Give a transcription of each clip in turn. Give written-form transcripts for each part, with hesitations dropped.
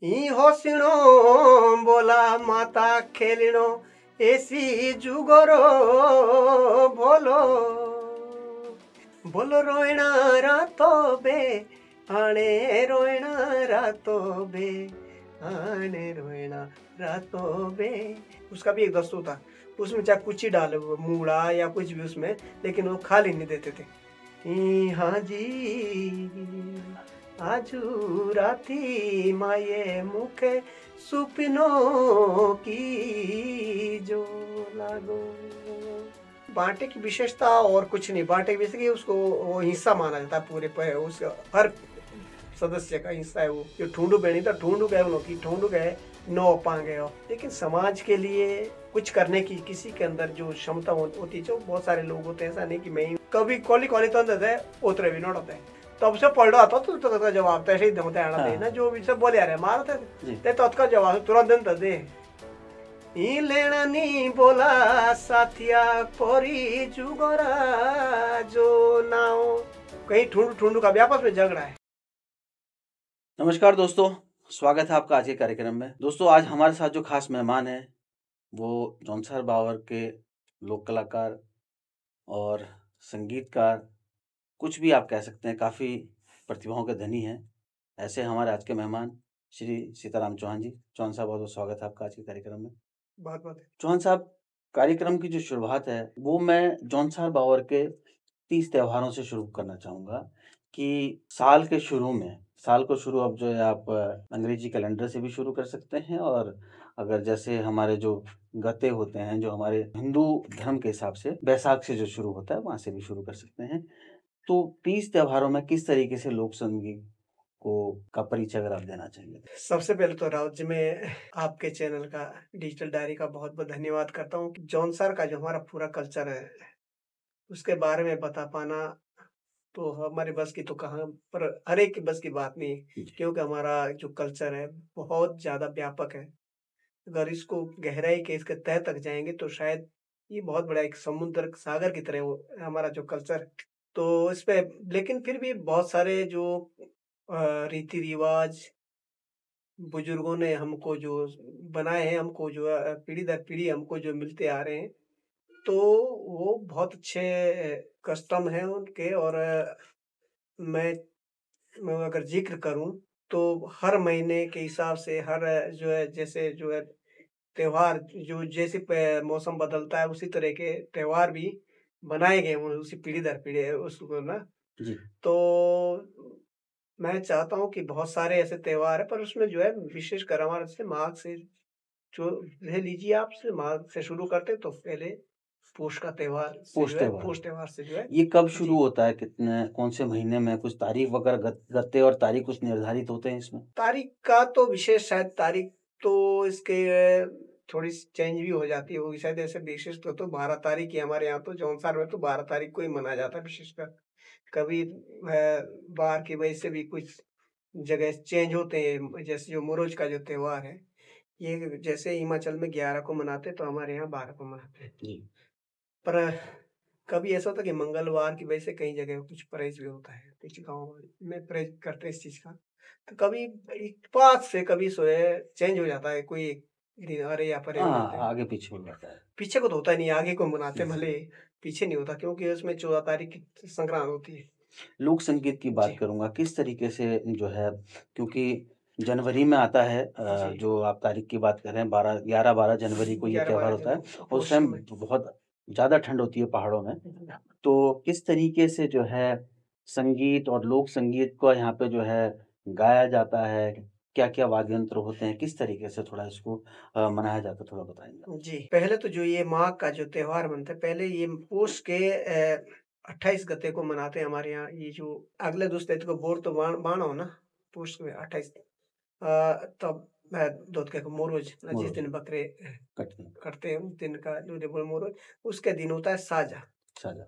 ई होसिणो बोला माता खेलिणो ऐसी जुगोरो बोलो बोलो रोइणा रातो बे आणे रोइणा रातो बे आणे रोइणा रातो बे। उसका भी एक दस्तूर था, उसमें चाहे कुछ ही डाले वो मूड़ा या कुछ भी उसमें, लेकिन वो खाली नहीं देते थे। हाँ जी आजू राती माये मुखे सुपिनो की जो लागो। बांटे की विशेषता और कुछ नहीं, बांटे की विशेषता उसको वो हिस्सा माना जाता है, पूरे उस हर सदस्य का हिस्सा है वो। जो ठूंडू बेणी था, ठूंडू गए उनकी, ठूंडू गए नौ पा गए हो। लेकिन समाज के लिए कुछ करने की किसी के अंदर जो क्षमता होती है, जो बहुत सारे लोग होते हैं, ऐसा नहीं कि मैं कभी कॉली कॉली तो अंदर है उतरे भी नोट होते हैं। तब से पढ़ रहा था तो जवाब तो ऐसे ही होता है आना देना, जो भी सब बोले अरे मारते तो उसका जवाब तुरंत दे। ई लेना नी बोला साथिया कोरी जुगोरा जो नाओ। कहीं ठुंडू ठुंडू का भी आपस में झगड़ा है। नमस्कार दोस्तों, स्वागत है आपका आज के कार्यक्रम में। दोस्तों, आज हमारे साथ जो खास मेहमान है वो जौनसार बावर के लोक कलाकार और संगीतकार, कुछ भी आप कह सकते हैं, काफ़ी प्रतिभाओं के धनी हैं। ऐसे हमारे आज के मेहमान श्री सीताराम चौहान जी। चौहान साहब, बहुत बहुत स्वागत है आपका आज के कार्यक्रम में। बहुत बहुत चौहान साहब, कार्यक्रम की जो शुरुआत है वो मैं जौनसार बावर के 30 त्योहारों से शुरू करना चाहूँगा कि साल के शुरू में, साल को शुरू अब जो है आप अंग्रेजी कैलेंडर से भी शुरू कर सकते हैं, और अगर जैसे हमारे जो गते होते हैं, जो हमारे हिंदू धर्म के हिसाब से बैसाख से जो शुरू होता है, वहाँ से भी शुरू कर सकते हैं। तो 30 त्योहारों में किस तरीके से लोक संगीत को का परिचय अगर आप देना चाहेंगे? सबसे पहले तो राउत जी मैं आपके चैनल का, डिजिटल डायरी का बहुत बहुत धन्यवाद करता हूँ कि जौनसार का जो हमारा पूरा कल्चर है उसके बारे में बता पाना तो हमारे बस की तो कहाँ, पर हर एक की बस की बात नहीं है, क्योंकि हमारा जो कल्चर है बहुत ज़्यादा व्यापक है। अगर इसको गहराई के इसके तह तक जाएंगे तो शायद ये बहुत बड़ा एक समुद्र सागर की तरह वो हमारा जो कल्चर है। तो इस पे लेकिन फिर भी बहुत सारे जो रीति रिवाज बुजुर्गों ने हमको जो बनाए हैं, हमको जो पीढ़ी दर पीढ़ी हमको जो मिलते आ रहे हैं, तो वो बहुत अच्छे कस्टम हैं उनके। और मैं अगर जिक्र करूं तो हर महीने के हिसाब से हर जो है जैसे जो है त्योहार जो जैसे मौसम बदलता है उसी तरह के त्योहार भी बनाए गए हैं उसी पीढ़ी दर पीढ़ी उसको ना। जी। तो मैं चाहता हूँ कि बहुत सारे ऐसे त्योहार है, पर उसमें जो है विशेषकर हमारे जैसे माघ से जो ले लीजिए आप, से माघ से शुरू करते तो पहले पोष का त्योहार से जो है, पोष त्योहार से जो है ये कब जी। शुरू होता है? कितने कौन से महीने में? कुछ तारीख वगैरह गत्ते और तारीख कुछ निर्धारित होते हैं इसमें? तारीख का तो विशेष शायद तारीख तो इसके थोड़ी चेंज भी हो जाती होगी शायद। ऐसे विशेष तो 12 तारीख ही हमारे यहाँ तो जौनसार में तो 12 तारीख को ही मनाया जाता है विशेषकर। कभी बाहर की वजह से भी कुछ जगह चेंज होते हैं, जैसे जो मुरुज का जो त्योहार है ये जैसे हिमाचल में 11 को मनाते हैं तो हमारे यहाँ 12 को मनाते हैं। जी। पर कभी ऐसा होता है कि मंगलवार की वजह से कई जगह कुछ परहेज भी होता है, कुछ गाँव में परहेज करते हैं इस चीज़ का। तो कभी इत्तेफाक से कभी सो है चेंज हो जाता है कोई दिन, अरे या परे हो जाते हैं। आगे पीछे हो जाता है। पीछे को तो होता ही नहीं, आगे को मनाते हैं भले, पीछे नहीं होता क्योंकि उसमें 14 तारीख की संक्रांत होती है। लोक संगीत की बात जी। करूँगा, किस तरीके से जो है, क्योंकि जनवरी में आता है, जी। जो आप तारीख की बात कर रहे हैं, 11 जनवरी को ये 11-12 त्योहार होता है, जनवरी और उस पोष टाइम में। बहुत ज़्यादा ठंड होती है पहाड़ों में। तो किस तरीके से जो है संगीत और लोक संगीत को यहाँ पे जो है गाया जाता है? क्या-क्या वाद्य यंत्र होते हैं? किस तरीके से थोड़ा इसको मनाया जाता है, थोड़ा बताएँगे? जी, पहले तो जो ये माघ का जो त्योहार मनता है, पहले ये पूष के 28 गते को मनाते हैं हमारे यहाँ। ये जो अगले दूसरे को बोर तो बाणो ना, पूष में 28 तब दूध के मोरोज जिस दिन बकरे कटते हैं उस दिन का जो बोल मोरोज, उसके दिन होता है साजा। साजा।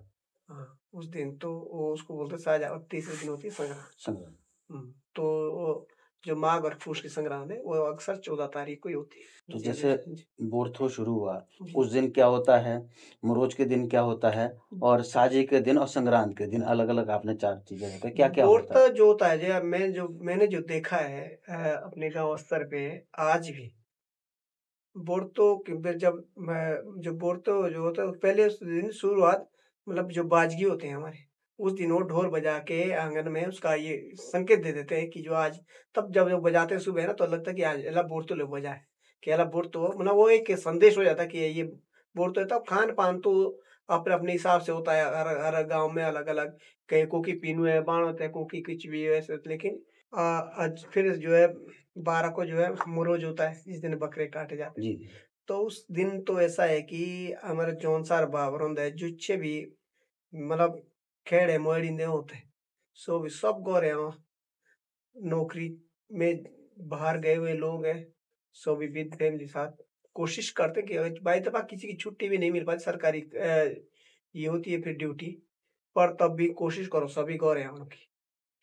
हाँ, उस दिन तो वो उसको बोलते हैं साजा, और तीसरे दिन होती है संग्रांद। तो वो जो माघ और पूष की संक्रांत है वो अक्सर 14 तारीख को ही होती है। तो जी जैसे जी बोरथो शुरू हुआ, जी उस दिन क्या होता है, मरोज के दिन क्या होता है, और साजी के दिन और संक्रांत के दिन अलग अलग आपने 4 चीजें बताई, क्या क्या होता है? बोर्ता जो होता है मैंने जो देखा है अपने गांव स्तर पे आज भी बोर्तो की जब मैं जो बोर्तो जो होता है पहले उस दिन शुरुआत मतलब जो बाजगी होते हैं हमारे उस दिन वो ढोल बजा के आंगन में उसका ये संकेत दे देते हैं कि जो आज तब जब वो बजाते हैं सुबह ना तो लगता है कि आज एला बोर्तो ले बजाए कि एला बोर्तो मतलब वो एक संदेश हो जाता है कि ये बोर्तो है। तब खान पान तो अपने अपने हिसाब से होता है हर हर गाँव में अलग अलग कहीं को की पीनू है बाण होता है को की कुछ भी है वैसे लेकिन आज फिर जो है 12 को जो है मुरोज होता है जिस दिन बकरे काटे जाते हैं। जी तो उस दिन तो ऐसा है कि हमारे जौनसार बावरंद है जुच्छे भी मतलब खेड़े मोड़ी होते सो भी सब गोरे हैं नौकरी में बाहर गए हुए लोग हैं सो भी विद फैमिली साथ कोशिश करते कि अगर बाई दफा किसी की छुट्टी भी नहीं मिल पाती सरकारी ये होती है फिर ड्यूटी पर तब भी कोशिश करो सभी गौर हैं उनकी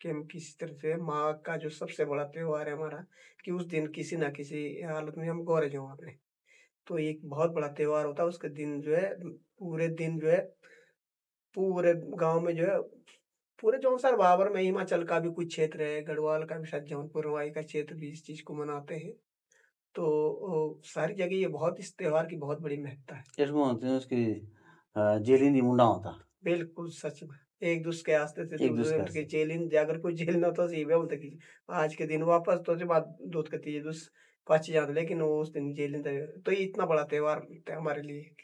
कि हम किसी तरह से माँ का जो सबसे बड़ा त्योहार है हमारा कि उस दिन किसी ना किसी हालत में हम गौरे जो अपने तो एक बहुत बड़ा त्योहार होता है उसके दिन जो है पूरे दिन जो है पूरे गांव में जो है पूरे जौनसार बाबर में हिमाचल का भी कुछ क्षेत्र है गढ़वाल का भी शायद जौनपुर वाई का क्षेत्र भी इस चीज को मनाते हैं तो सारी जगह ये बहुत इस त्योहार की बहुत बड़ी महत्ता है। इसमें होते हैं उसकी जेलिनी मुंडा होता बिल्कुल सच में एक दूसरे के आस्ते से एक दूसरे दूसरे के से। जेलिन अगर कोई जेल ना तो सही बोलते कि आज के दिन वापस तो जो बात दूध कती है दूस पच जाते लेकिन वो उस दिन जेलिन तो ये इतना बड़ा त्योहार हमारे लिए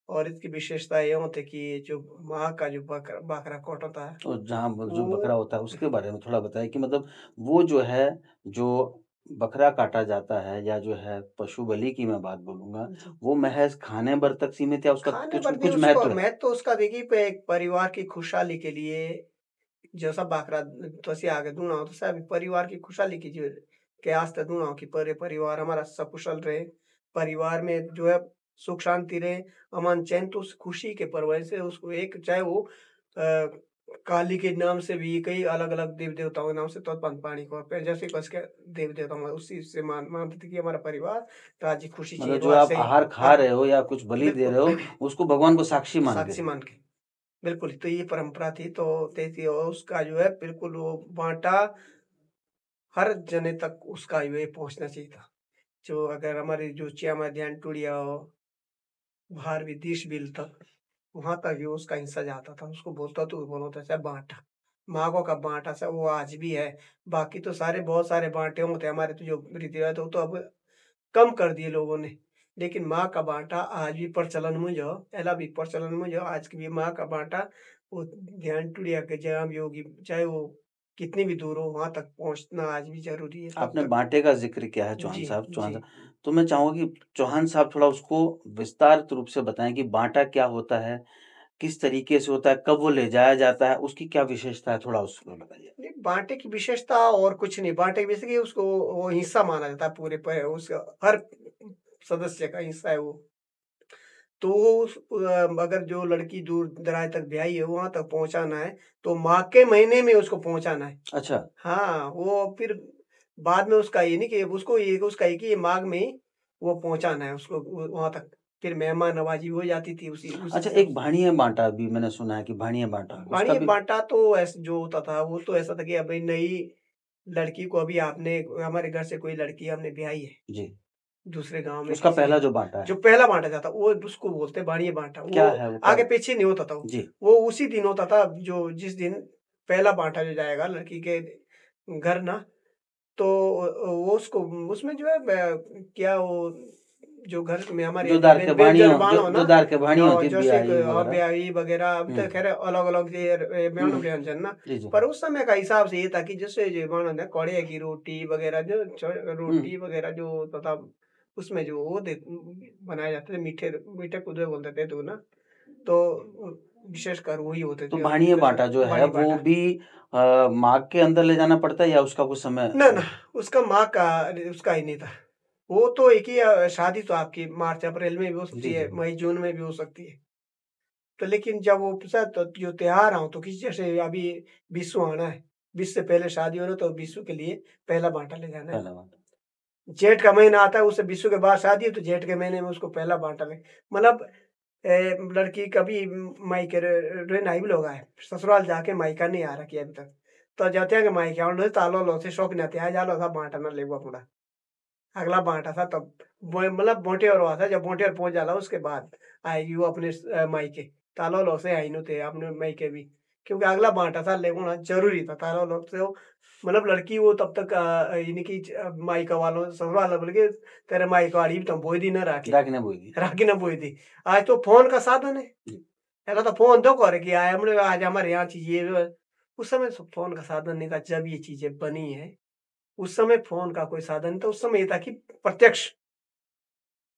और इसकी विशेषता ये होती है कि जो माँ का जो बकरा बकरा कोट होता है और जहाँ जो बकरा वो होता है उसके बारे में थोड़ा बताइए कि मतलब वो जो है, जो बकरा काटा जाता है या जो है पशु बलि की मैं बात बोलूँगा, जी वो महज़ खाने भर तक सीमित है, उसका खाने कुछ पर नहीं कुछ उसको महत्व है? मैं तो उसका देखिए पे एक परिवार की खुशहाली के लिए जैसा बकरा तो से आगे दूना हो तो सब परिवार की खुशहाली की जो के आस्ते दूना हो कि पूरे परिवार हमारा सकुशल रहे परिवार में जो है सुख शांति रहे अमन चैन तो उस खुशी के पर्व से उसको एक चाहे वो काली के नाम से भी कई अलग अलग देव देवताओं के नाम से तो पानी को पे जैसे कस के देव देवताओं में उसी से मानते थे कि हमारा परिवार राज्य खुशी मतलब चाहिए जो वार आप से ही आहार खा हाँ रहे हो या कुछ बलि दे बिल्कुल रहे हो, उसको भगवान को साक्षी मान के। साक्षी मान के बिल्कुल, तो ये परंपरा थी तो तेथी और उसका जो है बिल्कुल वो बाँटा हर जने तक उसका ये पहुँचना चाहिए था। जो अगर हमारी जो च्यामा ध्यान टूडिया हो, बाहर विदेश बिल तक, वहाँ तक भी उसका हिस्सा जाता था। उसको बोलता तो बोलता था बाँटा। माघों का बाँटा सा वो आज भी है। बाकी तो सारे बहुत सारे बाँटे होते हैं हमारे तो जो रीति-रिवाज वो तो अब कम कर दिए लोगों ने। लेकिन माँ का बाँटा आज भी प्रचलन में जो एला भी प्रचलन में जो आज की भी माँ का बाँटा वो ध्यान टूटिया के जहाँ भी होगी चाहे वो कितनी भी दूर हो वहाँ तक पहुँचना आज भी ज़रूरी है तब आपने तक बांटे का ज़िक्र किया है जी, चौहान जी। साहब, तो मैं चाहूँगा कि चौहान साहब थोड़ा उसको विस्तारित रूप से बताएँ कि बांटा क्या होता है? किस तरीके से होता है? कब वो ले जाया जाता है? उसकी क्या विशेषता है? थोड़ा उसमें बताइए। नहीं बाँटे की विशेषता और कुछ नहीं, बाँटे की वैसे कि उसको वो हिस्सा माना जाता है पूरे प उस हर सदस्य का हिस्सा है वो। तो अगर जो लड़की दूर-दराज तक ब्याही है, वहाँ तक पहुँचाना है, तो माघ के महीने में उसको पहुँचाना है। अच्छा, हाँ, वो फिर बाद में उसका ये नहीं कि उसको ये उसका है कि ये माघ में ही वो पहुँचाना है उसको वहाँ तक। फिर मेहमान नवाज़ी हो जाती थी उसी अच्छा, से एक भाणिया बांटा भी मैंने सुना है कि भाणिया बांटा, उसका बाड़िए भी। बाँटा तो ऐसे जो होता था, वो तो ऐसा था कि अभी नई लड़की को अभी आपने हमारे घर से कोई लड़की हमने ब्याही है, जी, दूसरे गाँव में उसका किसी के। पहला जो बांटा जो है, पहला बाँटा जाता, वो उसको बोलते हैं बाड़िए बाँटा। क्या वो है वो क्या? आगे-पीछे नहीं होता था वो। जी, वो उसी दिन होता था जो जिस दिन पहला बाँटा जो जाएगा लड़की के घर ना, तो वो उसको उसमें जो है क्या वो जो घर में हमारे जोदार के भाणियों बेजरबान जो हो ना जोदार के भाणियों होती है जैसे बियाही वगैरह। ब्याही वगैरह अब हुँ, तो खैर अलग-अलग ये हुँ, व्यंजन ना, जी, जी। पर उस समय का हिसाब से ये था कि जैसे जो मानो ना कौड़िया की रोटी वगैरह जो हुँ, रोटी वगैरह जो तथा उसमें जो वो बनाए जाते थे मीठे मीठे कुदवे बोलते थे तो ना, तो विशेषकर वही होते तो थे भाणिया बांटा जो है बाड़ी वो बाटा। भी माघ के अंदर ले जाना पड़ता है या उसका कुछ समय ना, ना, उसका माँ का उसका ही नहीं था। वो तो एक ही शादी तो आपकी मार्च-अप्रैल में भी हो सकती जी, जी। है, मई-जून में भी हो सकती है। तो लेकिन जब वो जो त्योहार हो तो किसी जैसे अभी विषु आना है, 20 से पहले शादी हो रही तो 20 के लिए पहला बांटा ले जाना है। पहला बांटा। जेठ का महीना आता है, उससे 20 के बाद शादी है तो जेठ के महीने में उसको पहला बांटा ले, मतलब लड़की कभी मायके रहना ही लोग आए, ससुराल जाके मायका नहीं आ रखी अभी तक, तो जाते हैं कि मायके आउंड तालो लो से शौक नहीं आते जालो था बांटा ना लेगा पूरा। अगला बांटा था तब मतलब बोटे और हुआ था, जब बोटे और पहुंच जाला उसके बाद आएगी वो अपने मायके, तालो लो से आई नो थे अपने मायके भी, क्योंकि अगला बांटा था लेना जरूरी था तालो लो से वो, मतलब लड़की वो तब तक यानी कि मायका वालों ससुराल बोल के तेरे मायका वाली भी तुम बोई दी ना राखी राखी ना बोई दी। आज तो फोन का साधन है, ऐसा तो फोन दो करे कि आए हमने आज हमारे यहाँ चीज ये, उस समय फोन का साधन नहीं था जब ये चीजें बनी है। उस समय फोन का कोई साधन नहीं था, उस समय ये था कि प्रत्यक्ष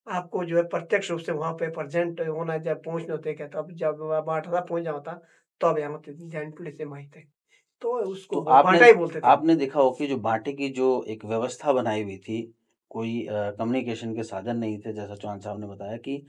आपको जो है प्रत्यक्ष रूप से वहां पे प्रेजेंट होना, जब पहुंचने होते क्या तब जब बांटा पहुंच जाता तब यहाँ होते जैन पुलिस से माही थे, तो तो उसको आपने बांटा ही बोलते थे। आपने देखा हो कि जो बांटे की जो एक व्यवस्था बनाई हुई थी, कोई कम्युनिकेशन के साधन नहीं थे, जैसा चौहान साहब ने बताया कि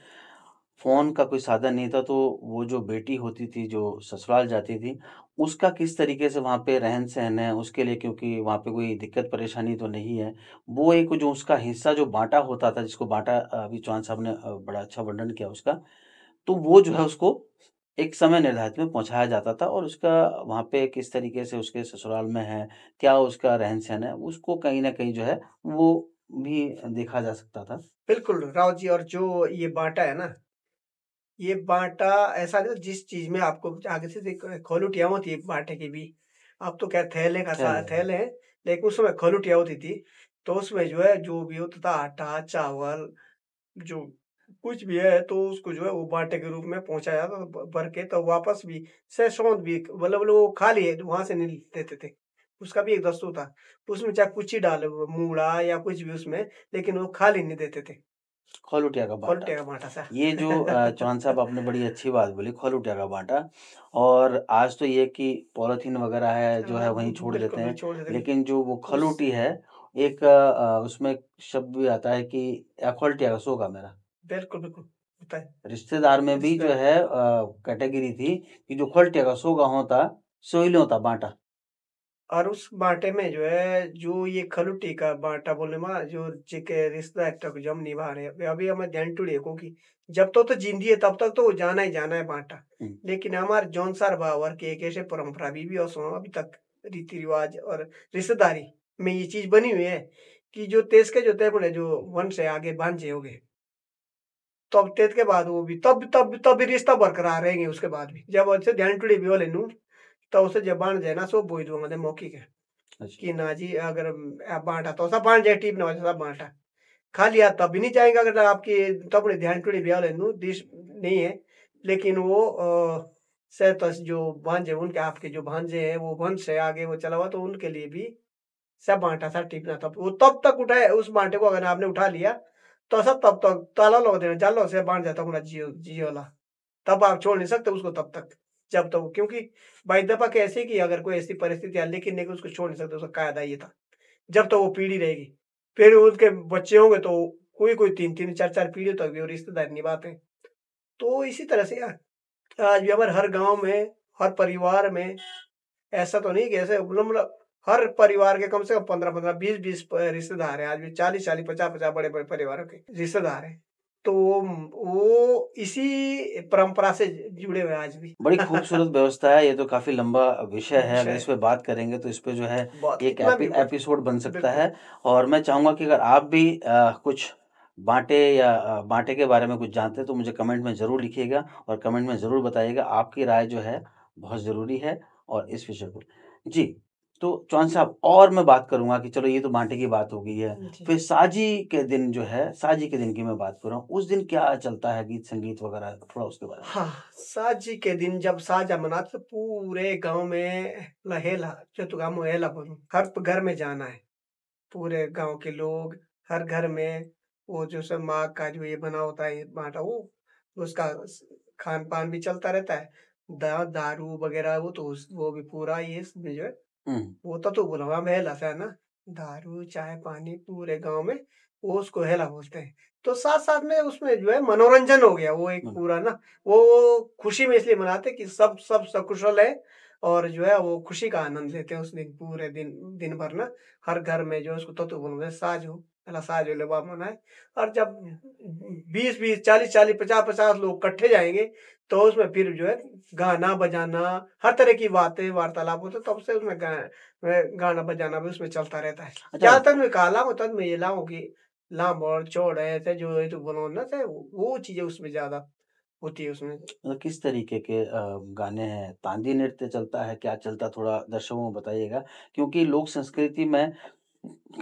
फ़ोन का कोई साधन नहीं था, तो वो जो बेटी होती थी, जो ससुराल जाती थी, उसका किस तरीके से वहाँ पे रहन-सहन है, उसके लिए क्योंकि वहाँ पे कोई दिक्कत परेशानी तो नहीं है। वो एक जो उसका हिस्सा जो बाँटा होता था, जिसको बाँटा अभी चौहान साहब ने बड़ा अच्छा वर्णन किया उसका, तो वो जो है उसको एक समय निर्धारित में पहुँचाया जाता था और उसका वहाँ पे किस तरीके से उसके ससुराल में है, क्या उसका रहन-सहन है, उसको कहीं न कहीं जो है वो भी देखा जा सकता था। बिल्कुल राव जी, और जो ये बांटा है ना, ये बांटा ऐसा नहीं जिस चीज में आपको आगे से खोलुटिया होती है बांटे की भी, अब तो क्या थैले का ठहर गए। थैले हैं, लेकिन उस समय खोलुटिया होती थी, तो उसमें जो है जो भी होता था आटा चावल जो कुछ भी है तो उसको जो है वो बांटे के रूप में पहुंचाया जाता था भर के, तो वापस भी सौंध भी मतलब वो खाली है वहां से नहीं देते थे, उसका भी एक दस्तूर था, उसमें चाहे कुछ ही डाले वो मूड़ा या कुछ भी उसमें, लेकिन वो खाली नहीं देते थे। खौलुटिया का बाँटा। खोलटे का बांटा सा ये जो चौहान साहब आपने बड़ी अच्छी बात बोली, खौलुटिया का बाँटा। और आज तो ये कि पॉलीथीन वगैरह है जो है वहीं छोड़ देते बिल्कुल भी हैं, छोड़ देते लेकिन जो वो उस खौलुटी है, एक उसमें शब्द भी आता है कि "एखौलटिया का सोगा मेरा।" बिल्कुल बिल्कुल होता है रिश्तेदार में भी जो रिश्तेदार। है कैटेगरी थी कि जो खौलटिया का सोगा होता, सो ही होता बाँटा। और उस बांटे में जो है जो ये खलुटी का बांटा बोले माँ जो जिके रिश्ता तक जो हम निभा रहे हैं अभी हमें ध्यान टूड़े क्योंकि जब तो जिंदगी है तब तक तो वो जाना ही जाना है बांटा, हुँ। लेकिन हमारे जौनसार बावर के एक ऐसे परंपरा भी और सुनो अभी तक रीति रिवाज और रिश्तेदारी में ये चीज बनी हुई है कि जो तेज के जो तय बोले जो वंश है आगे भांजे हो गए, तब तेज के बाद वो भी तब भी रिश्ता बरकरार रहेंगे उसके बाद भी जब अच्छे ध्यान टूड़े भी बोले नू, तो उसे जब बांध जाए ना सो बोई दो मतलब मौखिक है अच्छा। कि ना जी अगर बाँटा तो सब बाँट जाए टीम ना सब बाँटा। खा लिया तब भी नहीं जाएँगे अगर आपकी तो अपने ध्यान टुड़ी ब्याह लेनु दिस नहीं है। लेकिन वो सहतस जो भांजे उनके आपके जो भांजे हैं वो वंश है आगे वो चला हुआ तो उनके लिए भी सब बाँटा था टीपना तब वो तब तक उठाए उस बाँटे को अगर आपने उठा लिया तो सब तब तक ताला लगा देना जालो से बाँध जाता हूँ जियो जियो वाला। तब आप छोड़ नहीं सकते उसको तब तक जब तक क्योंकि भाई दफा कैसे कि अगर कोई ऐसी परिस्थिति आ लेकिन उसको छोड़ नहीं सकते उसका कायदा ये था। जब तक वो पीढ़ी रहेगी, फिर उसके बच्चे होंगे तो कोई-कोई 3-3 4-4 पीढ़ी तक भी वो रिश्तेदारी निभाते हैं। तो इसी तरह से आज भी हमारे हर गाँव में, हर परिवार में ऐसा तो नहीं कि ऐसे मतलब हर परिवार के कम से कम 15-15, 20-20 रिश्तेदार हैं। आज भी 40-40, 50-50 बड़े-बड़े परिवारों के रिश्तेदार हैं। तो वो इसी परंपरा से जुड़े हुए हैं आज भी। बड़ी खूबसूरत व्यवस्था है, ये तो काफ़ी लंबा विषय है, अगर इस विषय पे बात करेंगे तो इस पे जो है बहुत एक कितना भी बोल एपिसोड बन सकता बिल्कुल। है। और मैं चाहूँगा कि अगर आप भी कुछ बाँटे या बाँटे के बारे में कुछ जानते हैं तो मुझे कमेंट में ज़रूर लिखिएगा और कमेंट में ज़रूर बताइएगा, आपकी राय जो है बहुत ज़रूरी है और इस विषय पे। जी, तो चौहान साहब और मैं बात करूँगा कि चलो ये तो बाँटे की बात हो गई है। जी। फिर साजी के दिन जो है, साजी के दिन की मैं बात कर रहा हूँ, उस दिन क्या चलता है गीत-संगीत वगैरह? थोड़ा उसके बारे में हाँ, साजी के दिन जब साजा मनाते तो पूरे गाँव में लहेला चतुर्गाम में हेला बोलूँ, हर घर में जाना है। पूरे गाँव के लोग हर घर में वो जो सब माँ का जो ये बना होता है बाटा वो उसका खान-पान भी चलता रहता है। दारू वगैरह वो तो वो भी पूरा ये इसमें जो है हुँ। वो तो बुलावा में हेला सा है ना, दारू, चाय-पानी पूरे गाँव में वो उसको हेला बोलते हैं। तो साथ-साथ में उसमें जो है मनोरंजन हो गया वो एक हुँ। पूरा ना, वो खुशी में इसलिए मनाते हैं कि सब सब सकुशल है और जो है वो खुशी का आनंद लेते हैं उस दिन पूरे दिन भर ना। हर घर में जो है उसको ततु बोलते साजो पहला साजो ले बाप मनाए। और जब 20-20 40-40 50-50 लोग इकट्ठे जाएंगे तो उसमें फिर जो है गाना बजाना हर तरह की बातें वार्तालाप होते तब से उसमें गाना बजाना भी उसमें चलता रहता है। अच्छा, ज्यादातर मैं काला हूँ तब मैं ये लाऊं की लाम और चौड़ है जो है तो बोलो ना से वो चीजें उसमें ज्यादा होती है उसमें। मतलब किस तरीके के गाने हैं? तांदी नृत्य चलता है, क्या चलता है? थोड़ा दर्शकों को बताइएगा। क्योंकि लोक संस्कृति में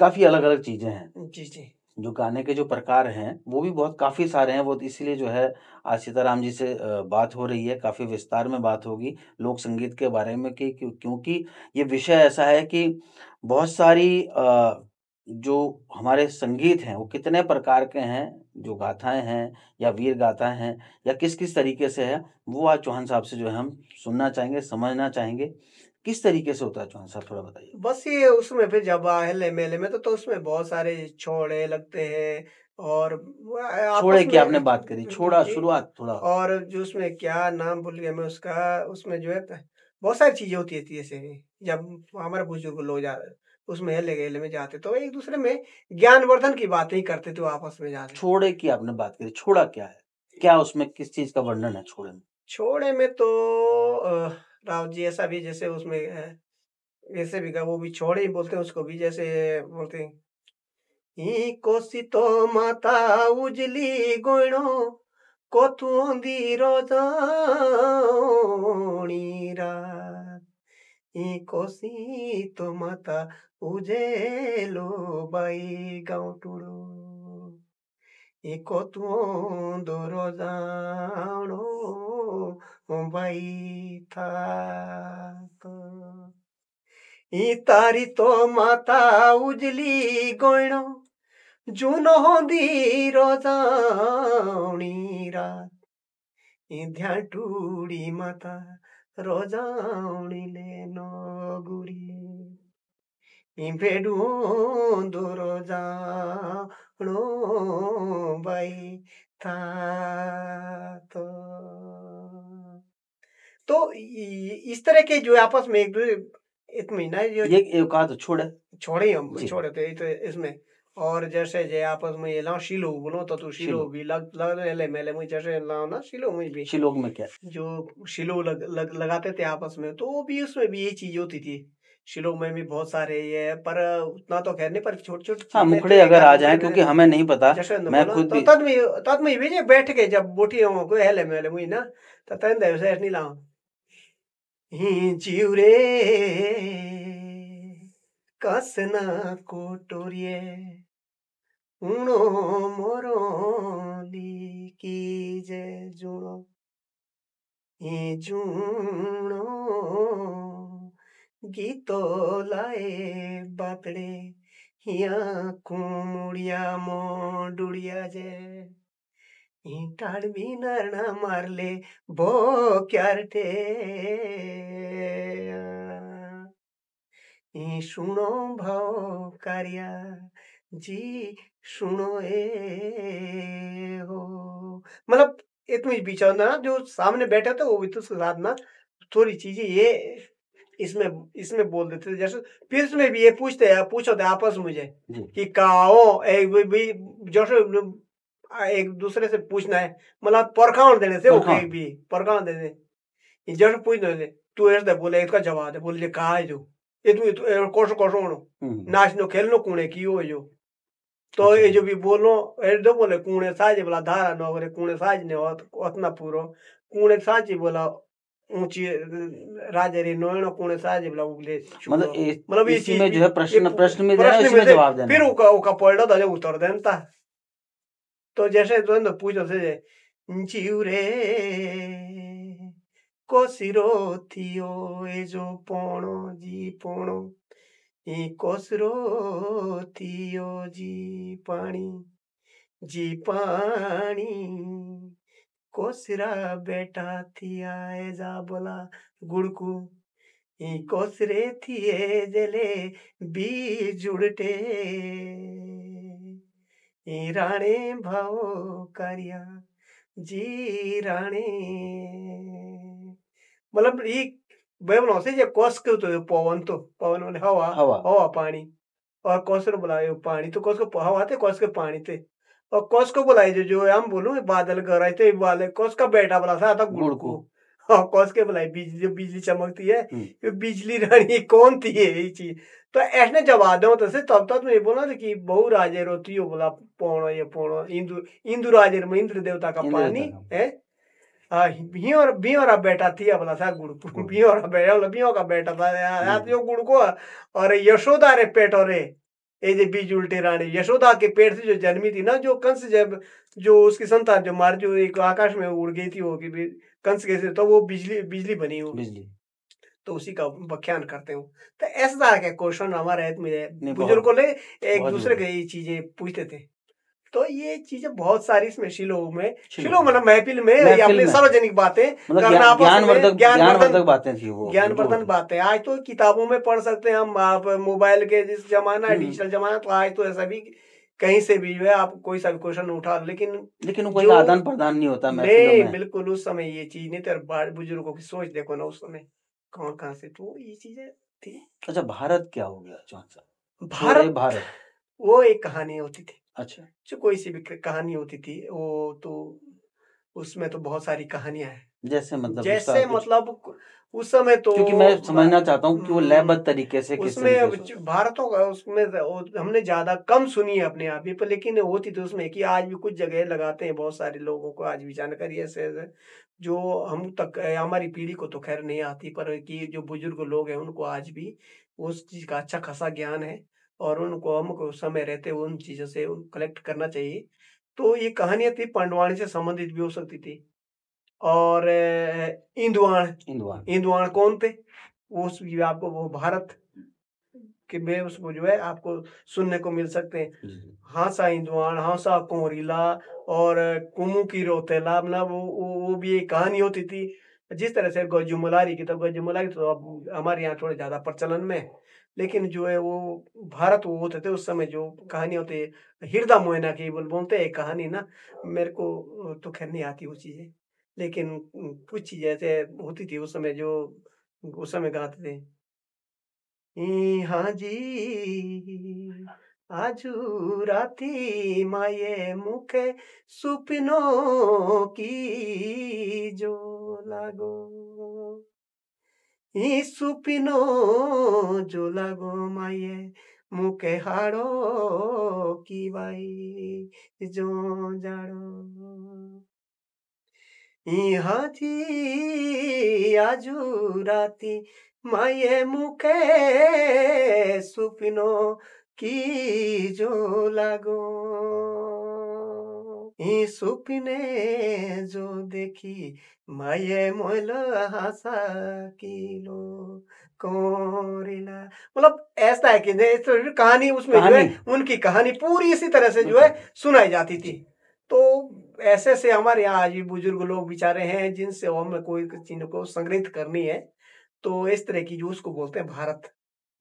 काफ़ी अलग-अलग चीज़ें हैं। जी जी जो गाने के जो प्रकार हैं, वो भी बहुत काफ़ी सारे हैं। वो तो इसीलिए जो है आज सीताराम जी से बात हो रही है, काफ़ी विस्तार में बात होगी लोक संगीत के बारे में कि क्योंकि ये विषय ऐसा है कि बहुत सारी जो हमारे संगीत हैं, वो कितने प्रकार के हैं, जो गाथाएँ हैं या वीर गाथाएँ हैं या किस-किस तरीके से है, वो आज चौहान साहब से जो है हम सुनना चाहेंगे, समझना चाहेंगे। किस तरीके से होता है चौहान साहब थोड़ा बताइए? बस ये उसमें फिर जब हेले मेले में तो उसमें बहुत सारे छोड़े लगते हैं और छोड़े आपस की आपने में बात करी, छोड़ा जी। शुरुआत थोड़ा और जो उसमें क्या नाम भूल गया मैं उसका उसमें जो है बहुत सारी चीजें होती थी जैसे जब हमारे बुजुर्ग लोग जा उसमें हेले गेले में जाते तो एक दूसरे में ज्ञानवर्धन की बातें ही करते थे वो आपस में जाते। छोड़े की आपने बात करी, छोड़ा क्या है? क्या उसमें किस चीज़ का वर्णन है छोड़े में? छोड़े में तो राव जी ऐसा भी जैसे उसमें ऐसे भी वो भी छोड़े ही बोलते हैं उसको भी जैसे बोलते हैं ही कोसी तो माता उजली गोइणो कोथुंदी रोजणी रात ही कोसी तो माता उजेलो बाई गाँव टुडो ही कोथुंदो रोजाणो बाई था ही तारी तो माता उजली गोइणो जुनो होंदी रोजावणी रात ध्यान टूडी माता रोजावणी ले नो गुरी भेडूंदो रोजावणो बाई था तो इस तरह के जो आपस में एक दूसरे एक महीना जो ये एक आध छोड़े छोड़े हम जी, छोड़े थे तो इसमें और जैसे जे आपस में ये लाओ शिलो बोलो तो तू शिलो शिलो। भी लग ले मेले मुझे जैसे लाओ ना शिलो मुझे भी शिलोक में क्या है? जो शिलो लगाते थे आपस में तो वो भी उसमें भी यही चीज होती थी। शिलो में भी बहुत सारे ये है पर उतना तो खैर नहीं पर छोटी छोटी हाँ, चीजें तो मुखड़े एक अगर आध आ मुखड़े जाएँ में क्योंकि हमें नहीं पता, जैसे मैं बोला खुद तो भी तद में भी जे बैठ के जब बोटी को हेले मेले मुझे ना तो तन दे से नहीं लाओ ही चिउरे कसना कोटोरिए उणो मोरो लिकी जे जुणो ही जुणो गीतो लाए बातड़े हिया कुमुड़िया मोडुड़िया जे ही टाड़बी नरना मारले बो क्यारटे ई सुनो भाव कार्या जी सुनो ए हो मतलब इतनी बीचा ना जो सामने बैठा था वो भी तो उसके साथ ना थोड़ी चीजें ये इसमें इसमें बोल देते थे जैसे फिर इसमें भी ये पूछो थे आपस में मुझे जी, कि काओ एक भी जैसे एक दूसरे से पूछना है मतलब परखाउन देने से वो परखान। कहीं भी परखाउन देने जैसे पूछना है तू ऐसे बोले इसका जवाब है बोले कहा है जो ये तू कोसो कोसो हुँ, नाचनो खेलनो कुणे कियो जो तो अच्छा, ये अच्छा। जो भी बोलो ए दो बोले कुणे साज बोला धारा न करे कुणे साज ने ओतना पूरो कुणे साज बोला ऊंची राजरी नोयनो कुणे साज बोला उगले मतलब चूड़ो मतलब ये इसी चीज में भी जो है ये प्रश्न में देना है, प्रश्न इसी में में से जवाब देना फिर है। उका पढ़ो तो उत्तर देता तो जैसे तो पूछो से चिउरे कोसिरो थियो ए जो पोणो जी पोणो ई कोसरो थियो जी पानी कोसरा बेटा थिया ए जा बोला गुड़कू ई कोसरे थिए जले बी जुड़टे ई राणे भाव करिया जी राणे मतलब ये वे बनाओ से जे कोस के तो पवन बोले हवा हवा हवा पानी और कोस को बुलाए पानी तो कोस को हवा थे कोस के पानी थे और कोस को बुलाए जो हम बोलूं बादल गरज थे वाले कोस का बेटा बुला था गुड़ गुड़कू को हाँ कोस के बुलाए बिजली जो बिजली चमकती है हम्म, ये बिजली रानी कौन थी ये चीज तो ऐसने जवाब दो तो से तब तक मैं बोला था कि बहु राजे रोती हो बोला पोणो ये पोणो इंदु राजे में इंद्र देवता का इंद्र पानी देवता का है हाँ बियोरा बेटा थी बोला था गुड़कू गुड़ बियोरा बेटा बोला बियो का बेटा था यार जी यो गुड़को और यशोदा रे पेटो रे ये जो बीज उल्टी रानी यशोदा के पेट से जो जन्मी थी ना जो कंस जब जो उसकी संतान जो मार जो एक आकाश में उड़ गई थी वो कि कंस कैसे तो वो बिजली बिजली बनी वो बिजली तो उसी का व्याख्यान करते हूँ तो ऐसा तरह के क्वेश्चन हमारे में नहीं बहुत बुजुर्गों ने एक बहुत दूसरे जरूरी के ये चीजें पूछते थे तो ये चीजें बहुत सारी इसमें शिलो शिलो मतलब महफिल में या महफिल अपने में सार्वजनिक बातें मतलब करना आपस में ज्ञानवर्धक बातें थी वो ज्ञानवर्धन बातें आज तो किताबों में पढ़ सकते हैं हम आप मोबाइल के जिस जमाना है हम्म डिजिटल जमाना तो आज तो ऐसा भी कहीं से भी जो है आप कोई सा भी क्वेश्चन उठा लेकिन लेकिन कोई जो आदान प्रदान नहीं होता महफिलों नहीं में बिल्कुल उस समय ये चीज नहीं थी और बुजुर्गों की सोच देखो ना उस समय कौन कहाँ से तो ये चीजें थी अच्छा भारत क्या हो गया चौहान साहब छोड़े भारत भारत वो एक कहानी होती थी अच्छा जो कोई सी भी कहानी होती थी वो तो उसमें तो बहुत सारी कहानियां हैं जैसे मतलब उसका जैसे कुछ मतलब उस समय तो क्योंकि मैं समझना चाहता हूँ कि वो लयबद्ध तरीके से किस उसमें तरीके से भारतों का उसमें हमने ज्यादा कम सुनी है अपने आप ही पर लेकिन होती थी उसमें कि आज भी कुछ जगह लगाते हैं बहुत सारे लोगों को आज भी जानकारी ऐसे जो हम तक हमारी पीढ़ी को तो खैर नहीं आती पर कि जो बुजुर्ग लोग हैं उनको आज भी उस चीज का अच्छा खासा ज्ञान है और उनको हमको समय रहते हुए उन चीजों से कलेक्ट करना चाहिए तो ये कहानियां थी पांडवाणी से संबंधित भी हो सकती थी और इंदुआण हिंदुआ इंदुआण कौन थे उस भी आपको वो भारत के में उसको जो है आपको सुनने को मिल सकते हैं जी हासा इंदुआण हासा कोरिला और कुमू की रोतेला मतलब वो भी एक कहानी होती थी जिस तरह से गजुमलारी तो अब हमारे यहाँ थोड़े ज्यादा प्रचलन में है। लेकिन जो है वो भारत वो होते थे उस समय जो कहानी होती है हिरदा मोयना की बोलते हैं एक कहानी ना मेरे को तो खैर नहीं आती वो चीजें लेकिन कुछ चीजें ऐसे होती थी उस समय जो उस समय गाते थे हाँ जी आजू राती माये मुखे सुपनो की जो लागो ई सुपनो जो लागो माये मुखे हाड़ो की बाई जो जाड़ो इहाची आजू राती माये मुखे सुपिनो की जो लागो ई सुपिने जो देखी माये मोल हासा किलो कोरिला मतलब ऐसा है कि नहीं कहानी उसमें जो है कहानी उनकी कहानी पूरी इसी तरह से जो है बिल्कुल सुनाई जाती थी जी तो ऐसे से हमारे यहाँ आज भी बुजुर्ग लोग बेचारे हैं जिनसे हमें कोई चीज को संग्रहित करनी है तो इस तरह की जो उसको बोलते हैं भारत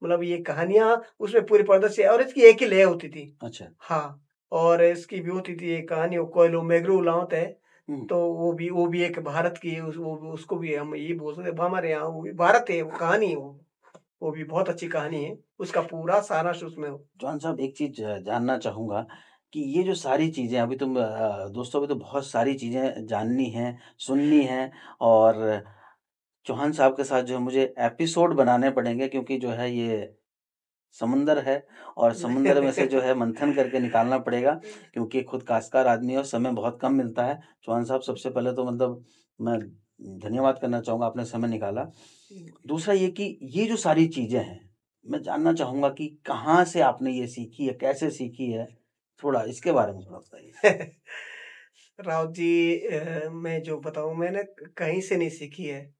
मतलब ये कहानियां उसमें पूरी प्रदर्शित है और इसकी एक ही लय होती थी अच्छा हाँ और इसकी भी होती थी एक कहानी वो कोयलो मेघरू लावत है हम्म तो वो भी एक भारत की उसको भी हम ये बोल सकते हैं हमारे यहाँ वो भी भारत है वो कहानी है वो भी बहुत अच्छी कहानी है उसका पूरा सारांश उसमें हो जॉन साहब एक चीज जानना चाहूंगा कि ये जो सारी चीजें अभी तुम दोस्तों अभी तो बहुत सारी चीजें जाननी है सुननी है और चौहान साहब के साथ जो है मुझे एपिसोड बनाने पड़ेंगे क्योंकि जो है ये समुंदर है और समुंदर में से जो है मंथन करके निकालना पड़ेगा क्योंकि खुद काश्तकार आदमी है और समय बहुत कम मिलता है। चौहान साहब सबसे पहले तो मतलब मैं धन्यवाद करना चाहूँगा आपने समय निकाला। दूसरा ये कि ये जो सारी चीज़ें हैं, मैं जानना चाहूँगा कि कहाँ से आपने ये सीखी है, कैसे सीखी है? थोड़ा इसके बारे में थोड़ा बताइए। राव जी मैं जो बताऊं मैंने कहीं से नहीं सीखी है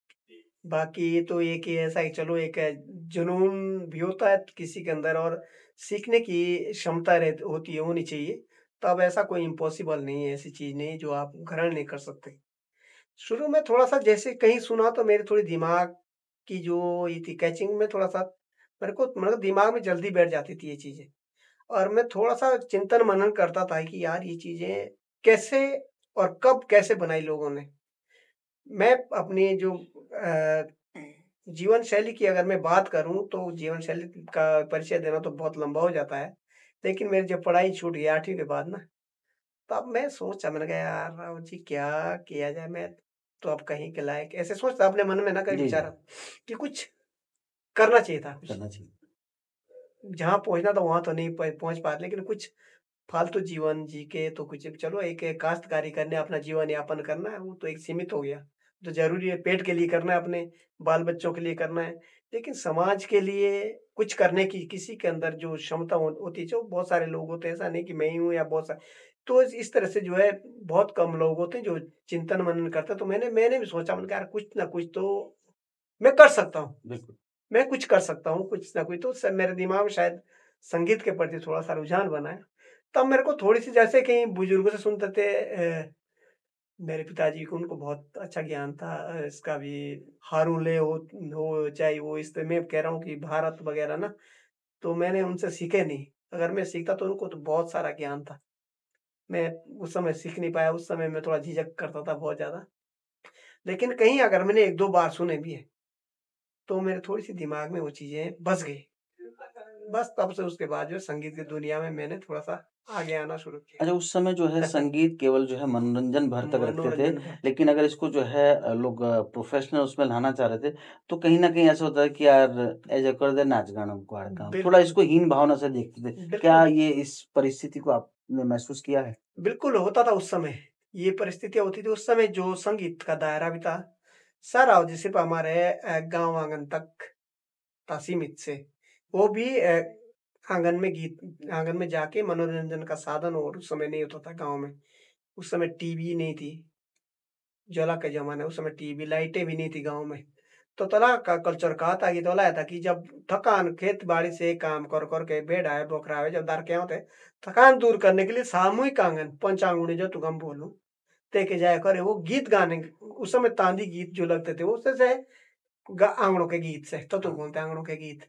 बाकी ये तो एक ही ऐसा ही चलो एक है, जुनून भी होता है किसी के अंदर और सीखने की क्षमता होती है होनी चाहिए तब ऐसा कोई इम्पॉसिबल नहीं है ऐसी चीज नहीं जो आप ग्रहण नहीं कर सकते शुरू में थोड़ा सा जैसे कहीं सुना तो मेरे थोड़ी दिमाग की जो ये थी कैचिंग में थोड़ा सा मेरे को मतलब दिमाग में जल्दी बैठ जाती थी ये चीजें और मैं थोड़ा सा चिंतन मनन करता था कि यार ये चीजें कैसे और कब कैसे बनाई लोगों ने मैं अपनी जो जीवन शैली की अगर मैं बात करूँ तो जीवन शैली का परिचय देना तो बहुत लंबा हो जाता है। लेकिन मेरी जब पढ़ाई छूट गई 8वीं के बाद ना, तब मैं सोचा, मैंने कहा यार राव जी क्या किया जाए, मैं तो अब कहीं के लायक, ऐसे सोचता अपने मन में ना कभी जी, जी, विचारा कि कुछ करना चाहिए था कुछ। करना चाहिए। जहाँ पहुँचना था वहाँ तो नहीं पहुँच पाए, लेकिन कुछ फालतू जीवन जी के तो कुछ चलो एक काश्तकारी करने अपना जीवन यापन करना है, वो तो एक सीमित हो गया। जो ज़रूरी है पेट के लिए करना है, अपने बाल-बच्चों के लिए करना है। लेकिन समाज के लिए कुछ करने की किसी के अंदर जो क्षमता होती है, जो बहुत सारे लोग होते हैं, ऐसा नहीं कि मैं ही हूँ या बहुत सा, तो इस तरह से जो है बहुत कम लोग होते हैं जो चिंतन-मनन करते हैं। तो मैंने भी सोचा, मैंने कहा यार कुछ ना कुछ तो मैं कर सकता हूँ। बिल्कुल। मैं कुछ कर सकता हूँ, कुछ ना कुछ तो मेरे दिमाग में शायद संगीत के प्रति थोड़ा-सा रुझान बना है। तब मेरे को थोड़ी-सी, जैसे कहीं बुजुर्गों से सुनते थे, मेरे पिताजी को, उनको बहुत अच्छा ज्ञान था इसका भी, हारुले हो चाहे वो, इस मैं कह रहा हूँ कि भारत वगैरह ना, तो मैंने उनसे सीखे नहीं। अगर मैं सीखता तो उनको तो बहुत सारा ज्ञान था। मैं उस समय सीख नहीं पाया, उस समय मैं थोड़ा झिझक करता था बहुत ज़्यादा। लेकिन कहीं अगर मैंने 1-2 बार सुने भी हैं, तो मेरे थोड़ी-सी दिमाग में वो चीज़ें बस गई। बस तब से उसके बाद जो है संगीत की दुनिया में मैंने थोड़ा-सा आगे आना शुरू किया। अच्छा, उस समय जो है संगीत केवल जो है मनोरंजन भर तक रखते थे, मनोरंजन भर। लेकिन अगर इसको जो है लोग प्रोफ़ेशनल उसमें लाना चाह रहे थे, तो कहीं न कहीं ऐसा होता है कि यार ऐजा कर दे नाच गाना को हर काम, थोड़ा बिल्कुल, इसको हीन भावना से देखते थे। क्या बिल्कुल, ये इस परिस्थिति को आपने महसूस किया है? बिल्कुल होता था उस समय। ये परिस्थितियाँ होती थी उस समय, जो संगीत का दायरा भी था, सारा जो सिर्फ़ हमारे गाँव आँगन तक था सीमित से। वो भी आँगन में जाके मनोरंजन का साधन, और उस समय नहीं होता था गाँव में। उस समय टीवी नहीं थी, ज्वाला का ज़माना है, उस समय टीवी, लाइटें भी नहीं थी गाँव में। तो तला का कल्चर कहा था कि तोला था कि जब थकान खेत-बाड़ी से काम कर के बेड़ आए, बोखरा आए, जब दार के होते, थकान दूर करने के लिए सामूहिक आंगन, पंचांगुनी जो तुम बोलूँ, तेके जाया करे वो गीत गाने, उस समय तांदी गीत जो लगते थे, उससे से आंगणों के गीत से, तो तू हाँ, बोलते आंगणों के गीत।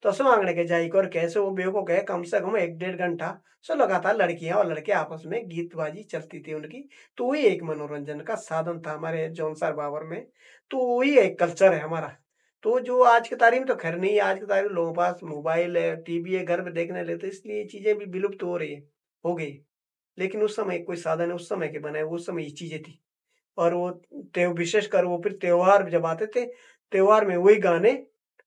तो सो आंगणे के जाई कर कैसे वो बेवको कहे कम से कम 1 डेढ़ घंटा, सो लगातार लड़कियाँ और लड़के आपस में गीतबाजी चलती थी उनकी। तो वही एक मनोरंजन का साधन था हमारे जौनसार बावर में। तो वही एक कल्चर है हमारा। तो जो आज की तारीख में तो खैर नहीं है, आज की तारीख में लोगों के पास मोबाइल है, टीवी है, घर में देखने लेते, इसलिए ये चीज़ें भी विलुप्त हो रही है, हो गई। लेकिन उस समय कोई साधन है, उस समय के बनाए, उस समय ये चीज़ें थी। और वो विशेषकर वो फिर त्योहार जब आते थे, त्योहार में वही गाने,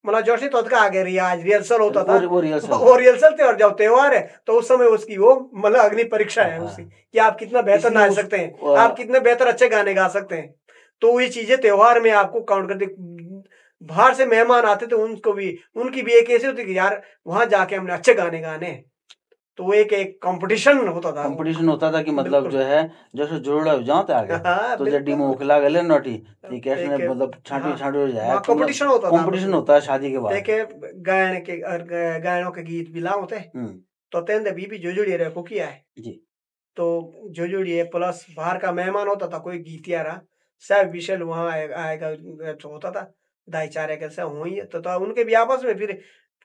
मतलब जोशी तोत का आगे रिहर्सल होता था। वो रिहर्सल वो होता था। रिहर्सल थे, और जब त्योहार है, तो उस समय उसकी वो मतलब अग्नि परीक्षा है उसकी, हाँ, कि आप कितना बेहतर इसलिए नाच उस सकते हैं, आप कितने बेहतर अच्छे गाने गा सकते हैं। तो ये चीज़ें त्योहार में आपको काउंट करते, बाहर से मेहमान आते थे, उनको भी, उनकी भी एक ऐसी होती कि यार वहाँ जाके हमने अच्छे गाने गाने हैं। तो वो एक कॉम्पिटिशन होता था वो। कॉम्पिटिशन होता था कि मतलब बिल्कुल। जो है जैसे जुड़ जाओ आगे, हाँ, तो जड्डी में बिल्कुल। उखला गले नोटी, अब ठीक है, इसने देखे, मतलब हाँ, छाँटू-छाँटू हो जाए वहाँ कि मतलब कॉम्पिटिशन होता था आपस कॉम्पिटिशन में। होता है शादी के बाद। देखे गायन के और गायनों के गीत बिलाओ होते, हुँ, तो तेंदे बीबी जोजोड़ी रे कुकिया है। जी, तो जोजोड़ी है प्लस बाहर का मेहमान होता था, कोई गीतिया रहा, सब विशल वहाँ आएगा, तो होता था, दाईचारे कैसे हुई है, तो उनके भी आपस में फिर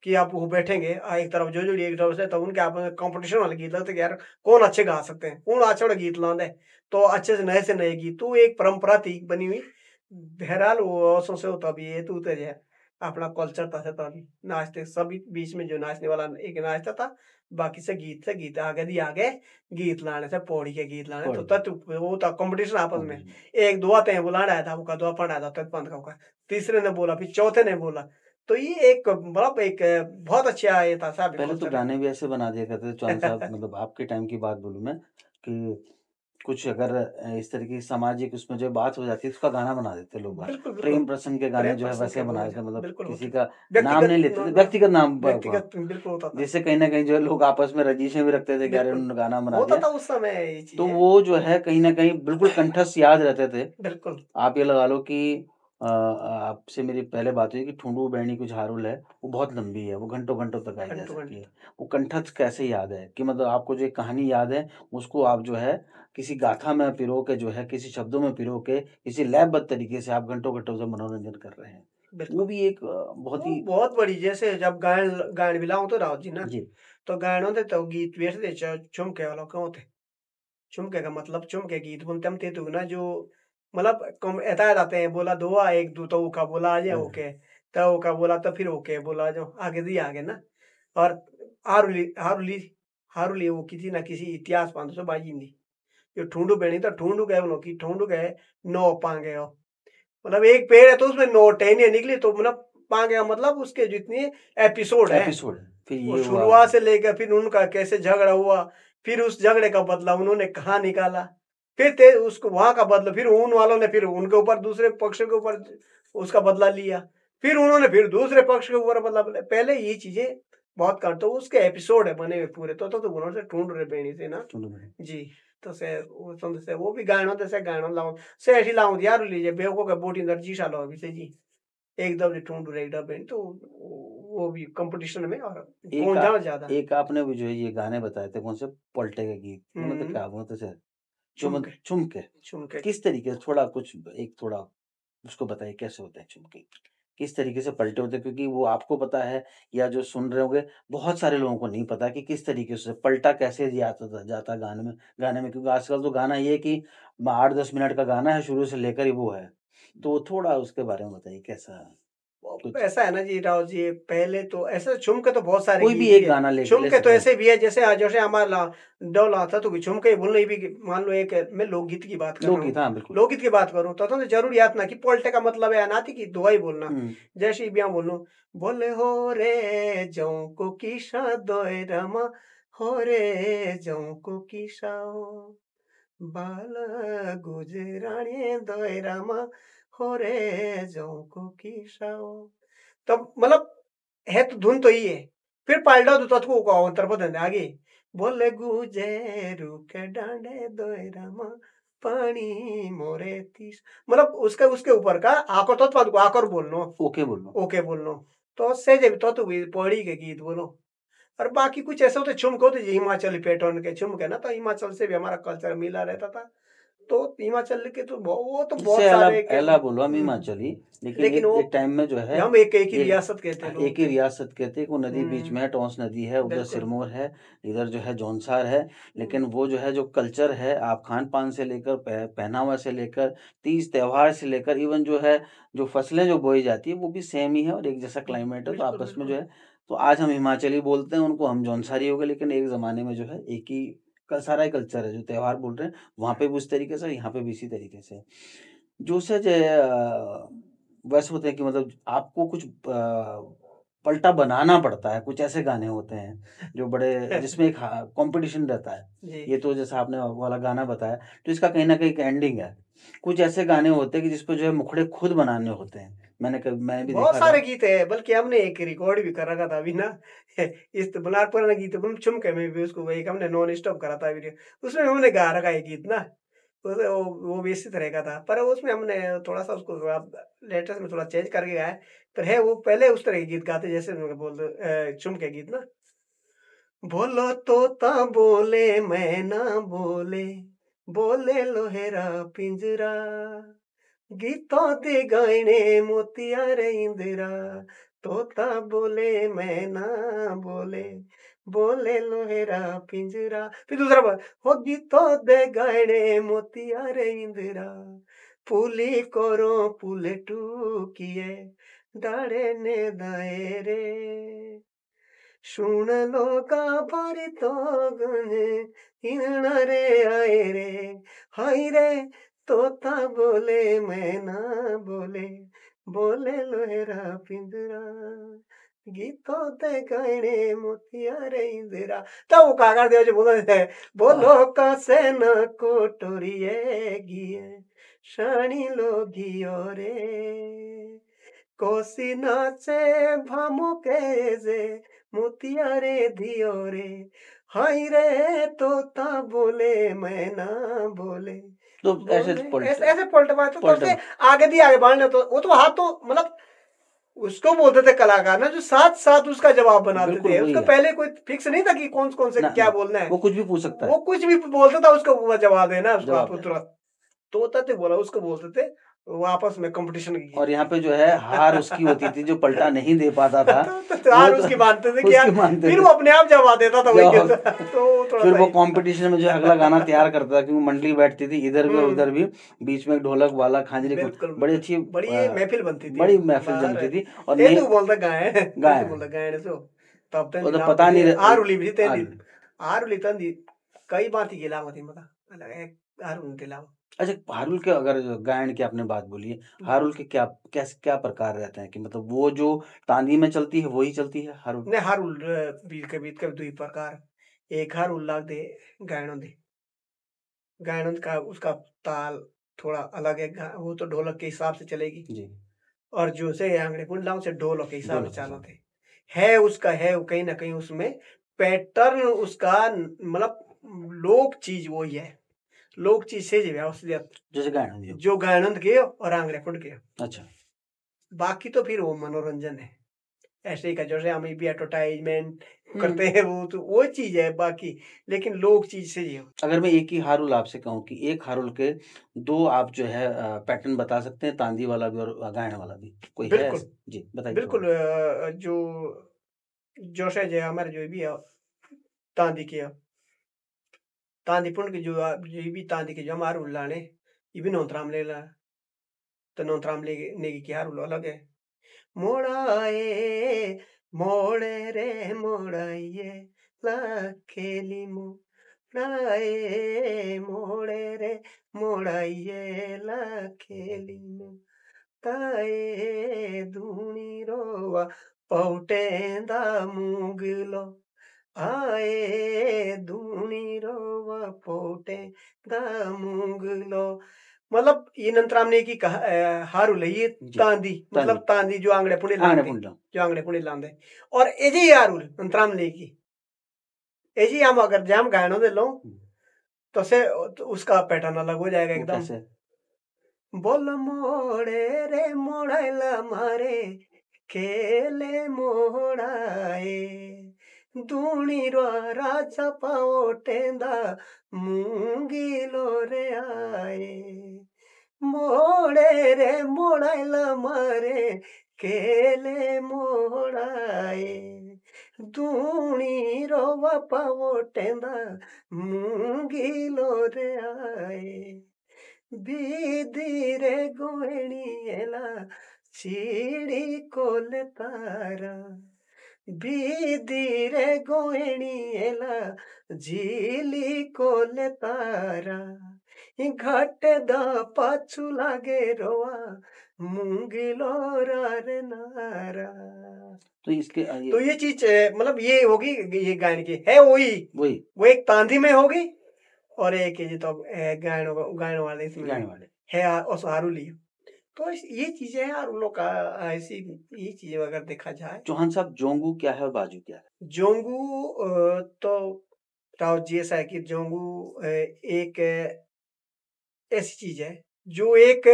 कि आप वो बैठेंगे, एक तरफ जोजोड़ी एक तरफ से, तो उनके आपस में कॉम्पिटिशन वाले गीत लगते कि यार कौन अच्छे गा सकते हैं, कौन अच्छा गीत लांदे। तो अच्छे से नए गीत, तो एक परंपरा थी बनी हुई। बहरहाल वो औसों से होता भी ये तू तेरे है, अपना कल्चर था से तभी नाचते सभी बीच में, जो नाचने वाला एक नाचता था, बाकी से गीत आगे दी आगे, गीत लाने से पौड़ी के गीत लाने, तो पढ़ी, तत वो था कंपटीशन आपस में। कॉम्पिटिशन। एक दुआ तय बुलाना आया था, वो का दुआ पढ़ा था तत पंथ का, तीसरे ने बोला, फिर चौथे ने बोला। तो ये एक मतलब एक बहुत अच्छा ये था साहब पहले तो कल्चर है। गाने भी ऐसे बना दिया करते थे चौहान साहब, मतलब आपके टाइम की बात बोलूँ मैं, कि कुछ अगर इस तरह की सामाजिक उसमें जो बात हो जाती है, उसका गाना बना देते लोग बाग। बिल्कुल, बिल्कुल। प्रेम प्रसंग के गाने प्रेम जो है प्रसंग वैसे के बना बोला देते, जा मतलब बिल्कुल किसी होते। का नाम व्यक्तिगत नहीं लेते थे, व्यक्तिगत नाम ब व्यक्तिगत बिल्कुल होता था। जिससे कहीं न कहीं जो है लोग आपस में रंजिशें भी रखते थे कि अरे बिल्कुल, उन्होंने गाना बना होता दिया। था उस समय ये तो चीज़ें। वो जो है कहीं न कहीं बिल्कुल कंठस्थ याद रहते थे। बिल्कुल, आप ये लगा लो कि आपसे मेरी पहले बात हुई कि ठुंडू बैणी कुछ हारुल है, वो बहुत लंबी है, वो घंटों-घंटों तक गाई जा सकती घंटों-घंटे है। तक। वो कंठस्थ कैसे याद है कि मतलब आपको जो एक कहानी याद है, उसको आप जो है किसी गाथा में पिरो के जो है, किसी शब्दों में पिरो के, किसी लयबद्ध तरीके से आप घंटों-घंटों से मनोरंजन कर रहे हैं। वो बिल्कुल। भी एक बहुत वो ही बहुत बड़ी, जैसे जब गायन गायन बिलाओ तो राव जी ना, जी, तो गायन होते तो गीत वेठते चुमके वाला कहो थे। चुमके का मतलब चुमके गीत बोलते हम ते तो ना, जो मतलब कम एता जाते हैं, बोला दुआ एक दू तो का बोला आ अ, ओके। तो वो का बोला तो फिर ओके बोला जो आगे दी आगे ना। और हारुली हारुली हारुली वो किसी ना किसी इतिहास पांच सौ बाजी नहीं जो ठूंडू बेणी तो ठूंडू गए उन की ठूंडू गए 9 पांगे हो मतलब एक पेड़ है तो उसमें 9 टहनियां निकली तो मतलब पांगे मतलब उसके जितनी एपिसोड है फिर वो ये हुआ शुरुआत से लेकर फिर उनका कैसे झगड़ा हुआ फिर उस झगड़े का बदला उन्होंने कहाँ निकाला फिर उसको वहां का बदला फिर उन वालों ने फिर उनके ऊपर दूसरे पक्ष के ऊपर उसका बदला लिया फिर उन्होंने फिर दूसरे पक्ष के ऊपर बदला पहले ये चीजें बहुत कर तो उसके एपिसोड है बने हुए पूरे तो उन्होंने ढूंढ रहे बेणी से ना जी तो से वो भी गायनो से गायनो लाऊं से ऐसी लाऊं यार लीजिए बेवको के बोटी अंदर जी सालो अभी से जी एकदम से ढूंढ रहे एकदम बेणी तो वो भी कंपटीशन में और कौन जाना ज्यादा एक आपने भी जो है ये गाने बताए थे कौन से पलटे के गीत मतलब क्या बोलते से चुमके किस तरीके से थोड़ा कुछ एक थोड़ा उसको बताइए कैसे होते हैं चुमके किस तरीके से पलटे होते हैं क्योंकि वो आपको पता है या जो सुन रहे होंगे बहुत सारे लोगों को नहीं पता कि किस तरीके से पलटा कैसे जाता गाने में क्योंकि आजकल तो गाना ये कि 8-10 मिनट का गाना है शुरू से लेकर ही वो है तो थोड़ा उसके बारे में बताइए कैसा ऐसा है ना जी राव जी पहले तो ऐसे छुमके तो बहुत सारे कोई भी एक गाना ले छुमके तो ऐसे भी है जैसे हमारा डोला था तो छुमके बोलने भी मान लो एक मैं लोकगीत की बात कर रहा हूँ हाँ, बिल्कुल लोकगीत की बात करूँ तो जरूर याद ना कि पोल्टे का मतलब है ना कि दुआई बोलना जैसे भी बोलूं बोले हो रे जाऊं को किसा दोए रमा हो रे जाऊं को किसा बाल गुजरानी दोए रमा हो रे जाऊं को किसा तो मतलब है तो धुन तो ही है फिर पाल्टा तो तत्को को अंतर बदल आगे बोले गुजे रुके डांडे दोयरामा पानी मोरे तीस मतलब उसके उसके ऊपर का आकर तो आकर बोलनो ओके बोलनो तो से जब तो पौड़ी के गीत बोलो और बाकी कुछ ऐसे होते छुमके होते हिमाचली पैटर्न के छुमके ना तो हिमाचल से भी हमारा कल्चर मिला रहता था तो हिमाचल के तो वो तो बहुत सारे बोलो हम हिमाचली लेकिन वो एक टाइम में जो है हम एक ही रियासत कहते हैं एक ही रियासत कहते हैं वो नदी बीच में है टॉन्स नदी है उधर सिरमौर है इधर जो है जौनसार है लेकिन वो जो है जो कल्चर है आप खान पान से लेकर पहनावा से लेकर तीज त्योहार से लेकर इवन जो है जो फसलें जो बोई जाती है वो भी सेम ही है और एक जैसा क्लाइमेट है तो आपस में जो है तो आज हम हिमाचली बोलते हैं उनको हम जौनसारी हो गए लेकिन एक जमाने में जो है एक ही सारा ही कल्चर है जो त्योहार बोल रहे हैं वहाँ पे भी उस तरीके से यहाँ पे भी इसी तरीके से जो से वैसे होते हैं कि मतलब आपको कुछ पलटा बनाना पड़ता है कुछ ऐसे गाने होते हैं जो बड़े जिसमें एक कंपटीशन रहता है ये तो जैसा आपने वाला गाना बताया तो इसका कहीं ना कहीं एक एंडिंग है कुछ ऐसे गाने होते हैं कि जिसपे जो है मुखड़े खुद बनाने होते हैं मैंने भी बहुत सारे गीत है बल्कि हमने एक रिकॉर्ड भी कर रखा था अभी ना इस बुलार पुराना गीत छुमके में भी उसको एक हमने नॉन स्टॉप करा था वीडियो उसमें हमने गा रखा है गीत ना वो भी इसी तरह का था पर उसमें हमने थोड़ा सा उसको लेटेस्ट में थोड़ा चेंज करके गाया पर है वो पहले उस तरह के गीत गाते जैसे बोल छुमके गीत ना बोलो तोता बोले मैं ना बोले बोले लोहेरा पिंजरा गीतों दे गायने मोतिया रे इंदिरा तोता बोले मैं ना बोले बोले लोहेरा पिंजरा फिर दूसरा बार हो गीतों दे गायने मोतिया रे इंदिरा पुली करो पुले टूकिए डाड़े ने दाए रे सुन लो का भारी तो गने रे आए रे हाय रे तोता बोले मैं ना बोले बोले लोहेरा पिंजरा गीतों ते गायने मोतिया रे इंदिरा तब वो काकर देव जो बोलते थे बोलो कसे न कोटोरिए गिए शानी लोगियो रे कोसी नाचे भामुके जे मोतिया रे दियो रे हाय रे तोता बोले मैं ना बोले तो ऐसे पलटवा तो आगे दी आगे बढ़ने तो वो तो हाथ तो मतलब उसको बोलते थे कलाकार ना जो साथ साथ उसका जवाब बनाते थे उसका पहले कोई फिक्स नहीं था कि कौन से क्या बोलना है वो कुछ भी पूछ सकता है वो कुछ भी बोलता था उसको जवाब देना उसको तुरंत तोता थे बोला उसको बोलते थे वो आपस में कंपटीशन की। और यहाँ पे जो है हार उसकी होती थी जो पलटा नहीं दे पाता था। तो हार उसकी मानते थे कि यार, फिर वो अपने आप जवाब देता था वही कहता। तो थोड़ा फिर सा वो कंपटीशन में जो अगला गाना तैयार करता था, क्योंकि मंडली बैठती थी इधर भी और उधर भी, बीच में एक ढोलक वाला खांजरी को, बिल्कुल बड़ी अच्छी बड़ी महफिल बनती थी, बड़ी महफिल जमती थी। और ते तू बोलता गाए गाए बोलता गाए सो तब तक वो तो पता नहीं आरुली भी तेंदी आरुली तंदी कई बात ही गिला मती मता अलग है आरुल तिलाव। अच्छा, हारुल के अगर गायन की आपने बात बोली है, हारुल के क्या क्या प्रकार रहते हैं कि मतलब वो जो तांदी में चलती है वही चलती है हारुल? ने हारुल बीत के दुई प्रकार, एक हारुल लाग दे गायन का उसका ताल थोड़ा अलग है, वो तो ढोलक के हिसाब से चलेगी जी। और जो से आंगड़े कुंडलाओं से ढोलक के हिसाब से चालते है उसका है कहीं ना कहीं उसमें पैटर्न उसका मतलब लोक चीज वही है, लोक चीज से जैसे गायन जो गायनंद के और आंगड़े पुंड के। अच्छा, बाकी तो फिर वो मनोरंजन है ऐसे ही का जैसे हम भी एडवर्टाइजमेंट करते हैं वो तो वो चीज है बाकी, लेकिन लोग चीज से ये। अगर मैं एक ही हारुल आपसे कहूँ कि एक हारुल के दो आप जो है पैटर्न बता सकते हैं, तांदी वाला भी और गायन वाला भी, कोई है बिल्कुल ऐसे? जी बताइए। बिल्कुल जो जोश है जो हमारे जो भी है तांदी के तांदी पुंड के जो भी तांदी के जो हमारे उल्लाने ये भी नौतराम ले ला तो नौतराम ले नेगी की हारुल अलग है। मोड़ाए मोड़े रे मोड़ाइए लाखेली मोड़ाए मोड़े रे मोड़ाइए लाखेली ताए धूनी रोवा पौटेंदा मूंगलो आए धूनी रोवा पौटेंदा मूंगलो। मतलब ये नंतरामने की हारुल है ये तांदी, मतलब तांदी जो आंगड़े पुणे लांदे, जो आंगड़े पुणे लांदे और एजी हारुल नंतरामने की एजी हम अगर जाम गायनो दे लो तो से तो उसका पैटर्न अलग हो जाएगा एकदम। बोल मोड़े रे मोड़ाइला मारे खेले मोड़ाए दूनी रो राजा पाओ टेंदा मूंगिलो रे आए मोड़े रे मोड़ाइला मारे केले मोड़ाए दूनी रो पाओ टेंदा मूंगिलो रे आए बीदी रे गोहणीला चीड़ी कोले तारा बीदी रे गोहणीला झीली कोले तारा घट दा पाछू लागे रोआ मूंगिलो रे नारा। तो इसके तो ये चीज मतलब ये होगी ये गायन की है वही वो एक तांदी में होगी और एक ये तो गायन वाले इसमें है और हारुली। तो ये चीजें हैं हारुलों का ऐसी ये चीजें अगर देखा जाए। चौहान साहब जोंगू क्या है और बाजू क्या है? जोंगू तो राव जी ऐसा है कि जोंगू एक ऐसी चीज है जो एक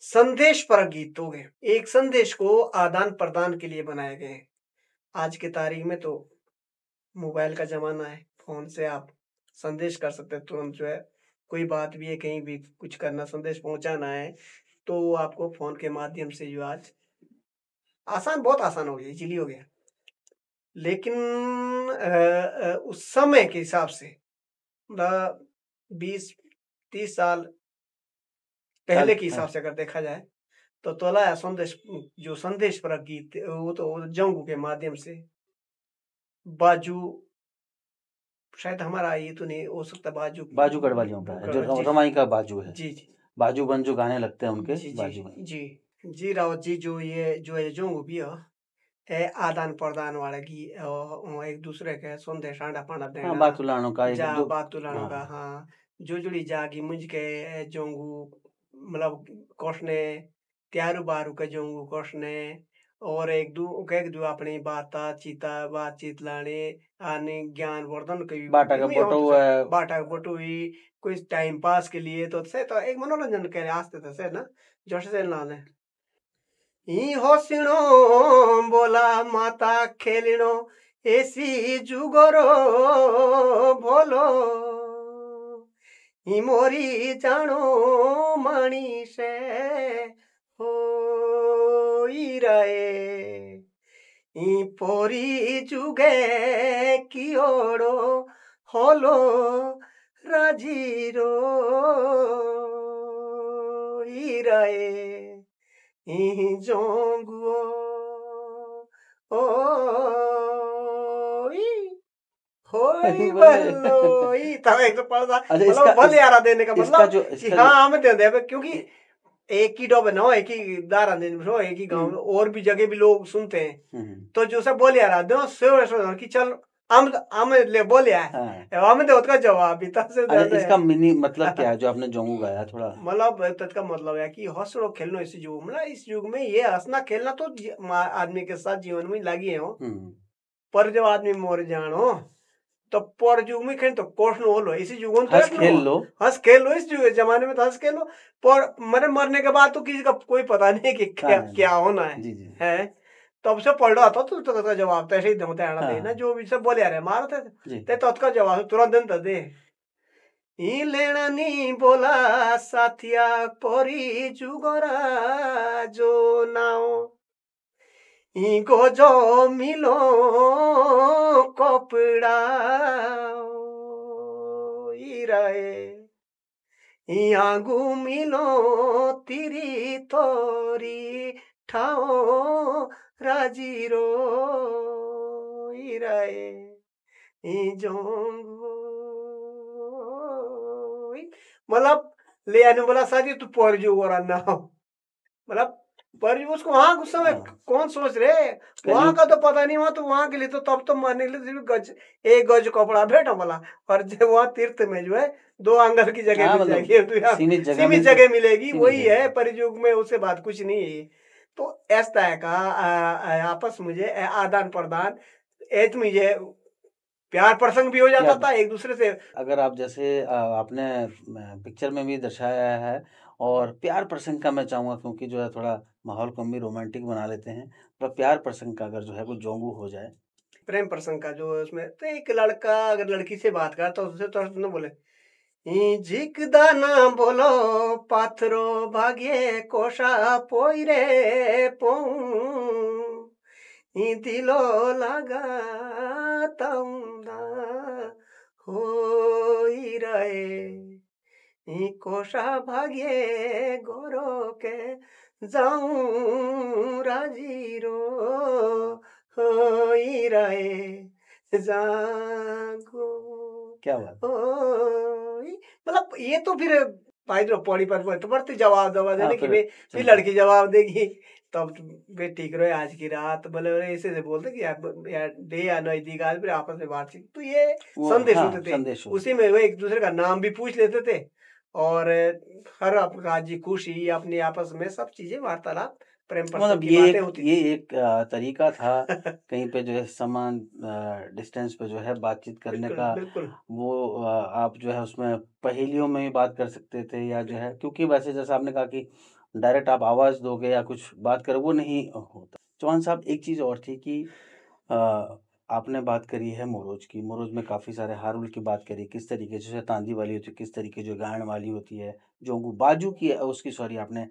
संदेश पर गीत हो गए, एक संदेश को आदान प्रदान के लिए बनाए गए। आज के तारीख में तो मोबाइल का जमाना है, फोन से आप संदेश कर सकते हैं तुरंत जो है, कोई बात भी है कहीं भी कुछ करना संदेश पहुंचाना है तो आपको फोन के माध्यम से जो आज आसान बहुत आसान हो गया, इजीली हो गया। लेकिन उस समय के हिसाब से 20-30 साल पहले के हिसाब से अगर देखा जाए तो तोला संदेश जो संदेश पर गीत वो तो जंगू के माध्यम से बाजू शायद हमारा ये तो नहीं हो सकता बाजू गढ़वालियों का है जो रमाई का बाजू है। जी जी बाजू बन जो गाने लगते हैं उनके जी बाजू जी जी रावत जी जो ये जो है जो भी है आदान प्रदान वाला की एक दूसरे के संदेश आंडा पांडा देना बात उलानो का जा बात उलानो का हाँ जो जुड़ी जागी मुझ के जोंगू मतलब कोशने त्यारू बारू के जोंगू कोशने और एक दू अपनी बातचीत लाने आने ज्ञान वर्धन की बाटा का फोटो हुई कोई टाइम पास के लिए तो एक मनोरंजन के आस्ते से ना जोश से ना ने ई होसिनो बोला माता खेलिनो एसी जुगोरो बोलो ही मोरी जानो मणि से हो रहे ही पोरी जुगे कियोड़ो होलो राजीरो ही रहे ही जोंगुओ ओ होई बोले बल्लोई तब एक तो पढ़ता अच्छा मतलब इसका भले यारा देने का इसका मतलब जो कि इसका हाँ जो हम दे दे क्योंकि एक ही डोबे ना एक ही दारा देने में एक ही गांव में और भी जगह भी लोग सुनते हैं तो जो सब बोले यारा दो सो कि चल हम ले बोले आए हाँ हम दे उसका जवाब भी तब से अच्छा ज्यादा इसका है मिनी मतलब क्या है जो आपने जोंगू गाया थोड़ा मतलब तत्का मतलब है कि हंसनो खेलनो इस युग में इस युग में ये हंसना खेलना तो आदमी के साथ जीवन में लगी है पर जब आदमी मोर जानो तो पर युग में खेल तो कोर्स नो होलो इसी युग में तो हंस एक खेल नो लो हंस खेल लो इस जमाने में तो हंस खेल लो पर मरे मरने के बाद तो किसी का कोई पता नहीं कि क्या हाँ क्या होना जी जी है तब से पढ़ रहा था तो उसका जवाब तो ऐसे ही होता है हाँ ना जो भी सब बोले आ रहे मारो जी ते तो उसका जवाब तुरंत दिन दे ई लेना नी बोला साथिया परी जुगरा जो नाओ ई गोजो मिलो कपड़ा ई रहे ई आगू मिलो तिरी तोरी ठाओ राजीरो ई रहे ई जोंगो मतलब ले आने बोला साथी तू पर जो हो रहा ना मतलब पर उसको वहां उस समय हाँ कौन सोच रहे वहां कलयुग का तो पता नहीं हुआ तो वहां के लिए तो तब तो मानने के लिए सिर्फ गज एक गज कपड़ा भेटा बोला और जब वहां तीर्थ में जो है 2 आंगल की जगह हाँ मिल मतलब जाएगी तो यहाँ सीमित जगह सीमित में जगह मिलेगी सीमित वही जगह है परियुग में उससे बात कुछ नहीं है तो इस तरह का आपस मुझे आदान प्रदान एक मुझे प्यार प्रसंग भी हो क्या जाता था एक दूसरे से अगर आप जैसे आपने पिक्चर में भी दर्शाया है और प्यार प्रसंग का मैं चाहूँगा क्योंकि जो है थोड़ा माहौल को हम भी रोमांटिक बना लेते हैं तो प्यार प्रसंग का अगर जो है कुछ जोंगू हो जाए प्रेम प्रसंग का जो है उसमें तो एक लड़का अगर लड़की से बात करता तो उससे तो न बोले झिक दाना बोलो पाथरो भाग्ये कोशा पोइरे पोऊ दिलो लगा ताउंदा होई रहे कोशा भाग्ये गोरो के जाऊं राजीरो होई रहे जागो क्या बात ओई मतलब ये तो फिर भाई जो पौड़ी पर तो बढ़ते जवाब दवा हाँ देने की फिर फिर चलिए लड़की जवाब देगी तब वे ठीक रहे आज की रात बोले ऐसे से बोलते कि यार डे या नजदीक आज फिर आपस में बातचीत तो ये वो संदेश हाँ होते थे संदेश हो उसी में वो एक दूसरे का नाम भी पूछ लेते थे और हर राज्य खुशी अपनी आपस में सब चीजें वार्तालाप प्रेम प्रसंग मतलब की बातें होती ये थी एक तरीका था कहीं पे जो है समान डिस्टेंस पे जो है बातचीत करने बिल्कुल का बिल्कुल वो आप जो है उसमें पहेलियों में भी बात कर सकते थे या जो है क्योंकि वैसे जैसा आपने कहा कि डायरेक्ट आप आवाज़ दोगे या कुछ बात करो वो नहीं होता चौहान साहब एक चीज़ और थी कि अ, आपने बात करी है मोरोज की मोरोज में काफ़ी सारे हारुल की बात करी किस तरीके से तांदी वाली होती है किस तरीके जो गायन वाली होती है जोंगू बाजू की उसकी सॉरी आपने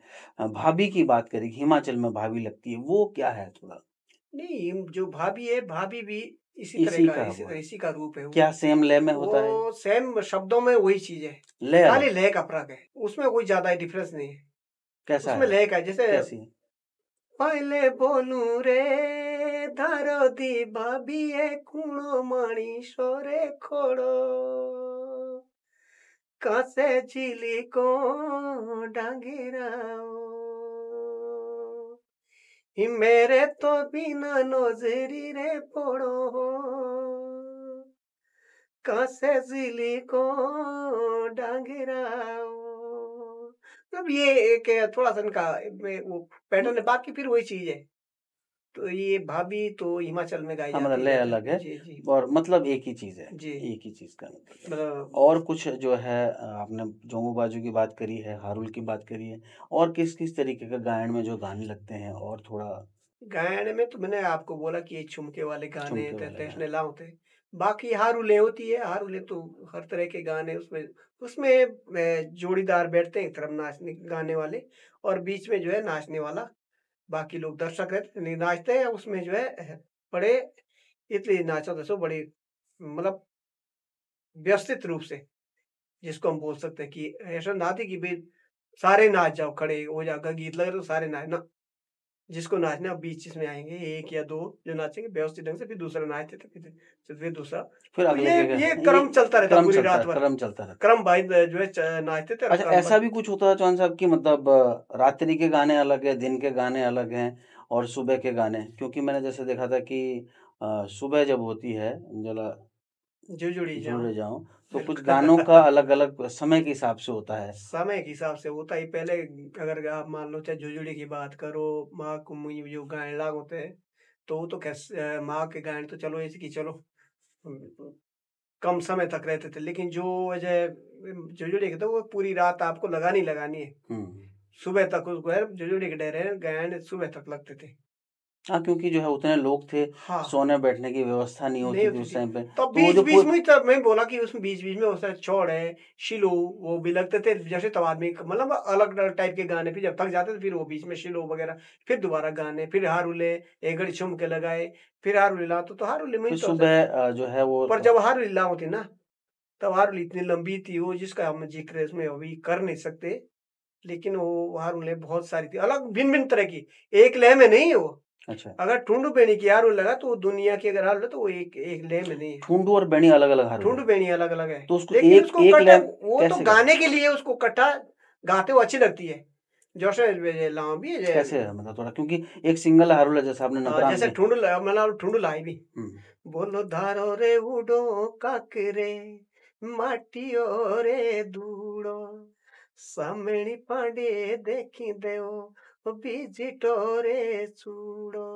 भाभी की बात करी हिमाचल में भाभी लगती है वो क्या है थोड़ा नहीं जो भाभी है भाभी भी इसी तरह इसी का का वो है इसी का रूप है क्या सेम लय में होता है वो सेम शब्दों में वही चीज है लय खाली अलग लय का फर्क है उसमें कोई ज्यादा डिफरेंस नहीं है कैसा उसमें है लय का है, जैसे कैसी पहले बोलू रे धारो दी भाभी है कुणो मणि सोरे खोड़ो कासे झिली को डांगेराओ मेरे तो बिना नजरी रे पड़ो कासे झिली को डांगेराओ अब ये एक थोड़ा सा इनका वो पैटर्न है बाकी फिर वही चीज है तो ये भाभी तो हिमाचल में गाई हाँ मतलब जाती है लय ज्यादा अलग है जी जी और मतलब एक ही चीज़ है जी एक ही चीज़ का मतलब है मतलब और कुछ जो है आपने जोंगू बाजू की बात करी है हारुल की बात करी है और किस किस तरीके का गायन में जो गाने लगते हैं और थोड़ा गायन में तो मैंने आपको बोला कि ये झुमके वाले गाने चुमके वाले तैशने गाने लाओ थे बाकी हारुले होती है, हारुले तो हर तरह के गाने उसमें उसमें जोड़ीदार बैठते हैं, एक तरफ नाचने गाने वाले और बीच में जो है नाचने वाला, बाकी लोग दर्शक रहते नहीं नाचते हैं उसमें जो है बड़े इसलिए नाचो दसो बड़े मतलब व्यवस्थित रूप से, जिसको हम बोल सकते हैं कि ऐसा ना थी कि भई सारे नाच जाओ, खड़े हो जाओ, गीत लग रहा है तो सारे नाच ना, जिसको नाचना है बीच में आएँगे 1 या 2 जो नाचेंगे व्यवस्थित ढंग से, फिर दूसरा नाचते थे, फिर दूसरा। फिर तो अगले ये के ये ये क्रम चलता रहता पूरी रात भर। क्रम चलता रहता। क्रम वाइज़ जो है च नाचते थे और अच्छा, क्रम ऐसा पर। भी कुछ होता है चौहान साहब कि मतलब रात्रि के गाने अलग है, दिन के गाने अलग हैं और सुबह के गाने? क्योंकि मैंने जैसे देखा था कि सुबह जब होती है जला जुजुड़ी जाऊँ, जुड़ जाऊँ, तो कुछ बिल्कुल। गानों का अलग-अलग समय के हिसाब से होता है। समय के हिसाब से होता ही पहले अगर आप मान लो चाहे जुजुड़ी की बात करो, माँ को मुई जो गाने लाग होते हैं, तो वो तो माँ के गाने तो चलो ऐसे कि चलो उम, कम समय तक रहते थे। लेकिन जो वजह जुजुड़ी के तो वो पूरी रात आपको लगानी ही लगानी है। हुँ। सुबह तक उसको है जुजुड़ी के डरे गाने सुबह तक लगते थे। हाँ, क्योंकि जो है उतने लोग थे, हाँ। सोने-बैठने की व्यवस्था नहीं नहीं होती थी होती उस थी। टाइम पे। तो तो वो जो बीच-बीच पूर में ही तब मैं बोला कि उसमें बीच-बीच में उसमें छौड़ है, शिलो वो भी लगते थे। जैसे तब आदमी मतलब अलग-अलग टाइप के गाने फिर जब थक जाते थे फिर वो बीच में शिलो वगैरह, फिर दोबारा गाने, फिर हारुले, एक घड़ी छुम के लगाए, फिर हारुले लाओ तो हारुले में फिर ही तो होता है। सुबह जो है वो पर जब हारुले लाओ थी ना, तब हारुले इतनी लंबी थी वो जिसका हम ज़िक्र इसमें अभी कर नहीं सकते। लेकिन वो हारुले बहुत सारी थी, अलग भिन्न-भिन्न तरह की, एक लय में नहीं है वो। अच्छा, अगर ठुंडु बेनी की हारुल लगा तो वो दुनिया की अगर हारुल है तो वो एक एक लय में नहीं है। ठुंडू और बेनी अलग-अलग हारुल है। ठुंड बेनी अलग-अलग है। तो उसको लेकिन एक उसको एक कटा लैम वो तो कैसे गाते? गाने के लिए उसको कटा गाते हुए अच्छी लगती है। जैसे वे लाऊँगी जे कैसे है मतलब थोड़ा, क्योंकि एक सिंगल हारुल है जैसे आपने नबराम जैसे की। ठुंड ल मतलब ठुंड लाई भी। हुँ। बोलो धारो रे उडो काकरे माटियो रे धूड़ो सामेणी पांडे देखी देओ बीजिटो रे चूड़ो।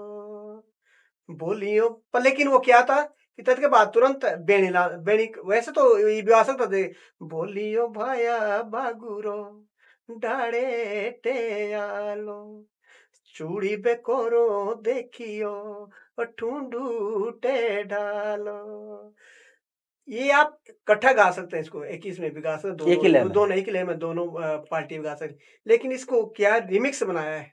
बोलियो पर लेकिन वो क्या था कि तद के बाद तुरंत बेणी वैसे तो ये भी आ सकता थे। बोलियो भाया बागुरो डाड़े टे आलो चूड़ी पे कोरो देखियो ठूंढू टे डालो। ये आप इकट्ठा गा सकते हैं इसको, एक ही इसमें भी गा सकते हैं, एक ही लय दोनों में। दोनों एक ही लय में दोनों पार्टी में गा सकते हैं। लेकिन इसको क्या रिमिक्स बनाया है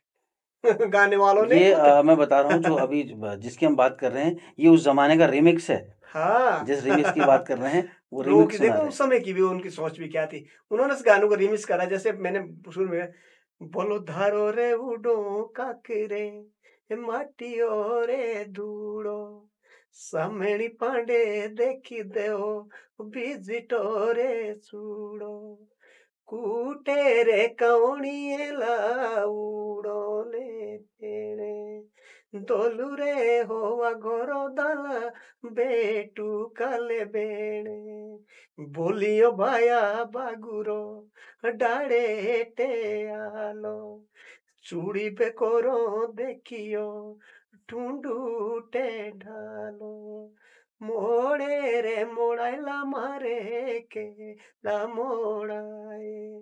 गाने वालों ने ये खुद। मैं बता रहा हूँ जो अभी जिसकी हम बात कर रहे हैं, ये उस ज़माने का रीमिक्स है। हाँ। जिस रीमिक्स की बात कर रहे हैं, वो लोगों की रीमिक्स सुना देखो रहे उस हैं। समय की भी उनकी सोच भी क्या थी। उन्होंने इस गानों को रिमिक्स करा जैसे मैंने शुरू में बोलो धारो रे उडो काकरे माटियो रे धूड़ो सामेणी पांडे देखी देओ बीजिटो रे चूड़ो कूटे रे कौणिएला उड़ोले पेड़े दोलुरे होवा घोरो दाला बेटू काले बेड़े बोलियो भाया बागुरो डाड़े टे आलो चूड़ी पे कोरो देखियो ढूंढू टे ढालो मोड़े रे मोड़ाइला मारे के ला मोड़ाए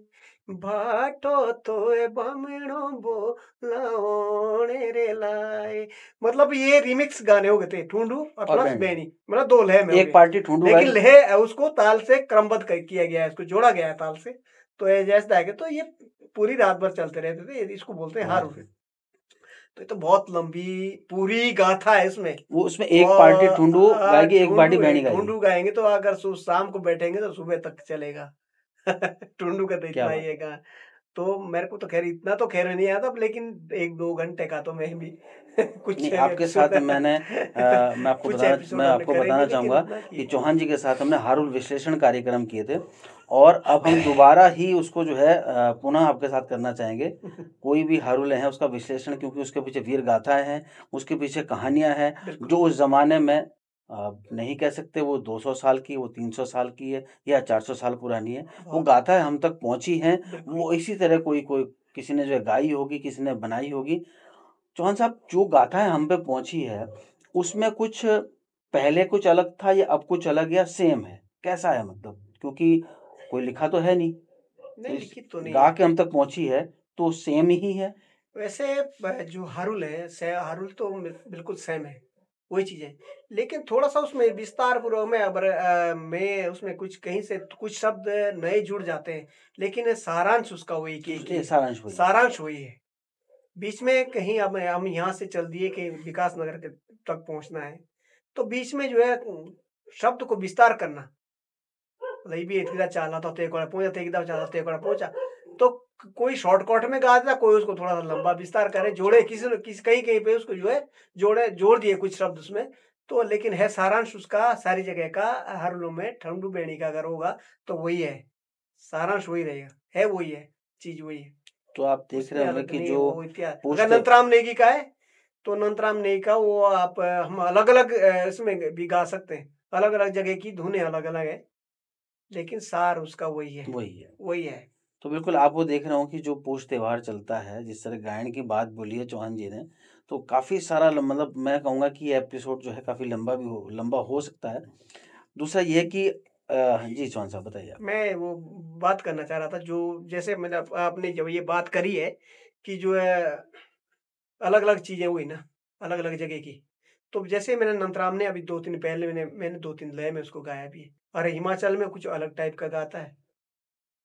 भाटो तोए बामणो बोलाओणे रे लाए। मतलब ये रिमिक्स गाने हो गए थे ठूंढू और और प्लस बैंड। बेनी मतलब दो लय में हो एक गए। पार्टी ठुंडू लेकिन गाएगी। लय उसको ताल से क्रमबद्ध किया गया है, इसको जोड़ा गया है ताल से। तो ये जैसे आएगा तो ये पूरी रात भर चलते रहते थे, इसको बोलते हैं वाह! हारून। तो ये तो बहुत लंबी पूरी गाथा है इसमें। वो उसमें एक पार्टी ठुंडू गाएगी, एक पार्टी बैंडी गाएगी। ढूंढू गाएंगे तो अगर शाम को बैठेंगे तो सुबह तक चलेगा। टुंडू का तो क्या इतना ही बात है है! गा। तो मेरे को तो खैर इतना तो खैर नहीं आता लेकिन 1-2 घंटे का तो मैं भी कुछ नहीं, आपके साथ एपिसोड कुछ मैं एपिसोड हमने आपको करेंगे बताना लेकिन चाहूँगा उतना कि कि चौहान जी के साथ हमने हारुल विश्लेषण कार्यक्रम किए थे और अब हम दोबारा ही उसको जो है पुनः आपके साथ करना चाहेंगे। कोई भी हारुल है उसका विश्लेषण, क्योंकि उसके पीछे वीर गाथाएँ हैं, उसके पीछे कहानियाँ हैं, बिल्कुल। जो उस ज़माने में नहीं कह सकते वो 200 साल की, वो 300 साल की है या 400 साल पुरानी है। वो बहुत गाथाएँ हम तक पहुँची हैं, बिल्कुल। वो इसी तरह कोई कोई किसी ने जो है गाई होगी, किसी ने बनाई होगी। चौहान साहब, जो गाथाएँ हम पे पहुँची है, उसमें कुछ पहले कुछ अलग था या अब कुछ अलग या सेम है? कैसा है मतलब? क्योंकि कोई लिखा तो है नहीं, तो नहीं इस लिखित तो नहीं गा है। के हम तक पहुँची है, तो सेम ही है? वैसे जो हारुल है, से हारुल तो बिल्कुल सेम है। वही चीज़ है। लेकिन थोड़ा-सा उसमें विस्तार पूर्वक मैं उसमें कुछ कहीं से कुछ शब्द नए जुड़ जाते हैं, लेकिन सारांश उसका वही एक ही उसके है, सारांश वही है। सारांश वही है। बीच में कहीं अब हम यहाँ से चल दिए कि विकास नगर के तक पहुँचना है, तो बीच में जो है शब्द को विस्तार करना, मतलब भी इतना चाला था तो एक बार पहुँचा, तो एकदम चाला तो एक बार पहुँचा। तो कोई शॉर्टकट में गा देता, कोई उसको थोड़ा-सा लंबा विस्तार करे, जोड़े किसी न किसी कहीं-कहीं पे उसको जो है जोड़ दिए कुछ शब्द उसमें। तो लेकिन है सारांश उसका सारी जगह का हर लो में ठंडू बेणी का अगर होगा तो वही है। सारांश वही रहेगा, है वही है, चीज़ वही है। तो आप देख रहे उसमें होंगे अलग कि नहीं जो वो इतिहास अगर पोस्ट नंतराम नेगी का है, तो नंतराम नेगी का वो आप हम अलग-अलग इसमें भी गा सकते हैं। अलग-अलग जगह की धुनें अलग-अलग है, लेकिन सार उसका वही है, वही है। वही है। तो बिल्कुल आप वो देख रहे हो कि जो पोष त्योहार चलता है, जिस तरह गायन की बात बोली है चौहान जी ने, तो काफ़ी सारा मतलब मैं कहूँगा कि ये एपिसोड जो है काफ़ी लंबा हो सकता है। दूसरा ये है कि जी चौहान साहब बताइए आप? मैं वो बात करना चाह रहा था जो जैसे मतलब आपने जब ये बात करी है कि जो है अलग-अलग चीज़ें हुई ना, अलग-अलग जगह की। तो जैसे मैंने नंतराम ने अभी 2-3 दिन पहले मैंने 2-3 लय में उसको गाया भी है। और हिमाचल में कुछ अलग टाइप का गाता है।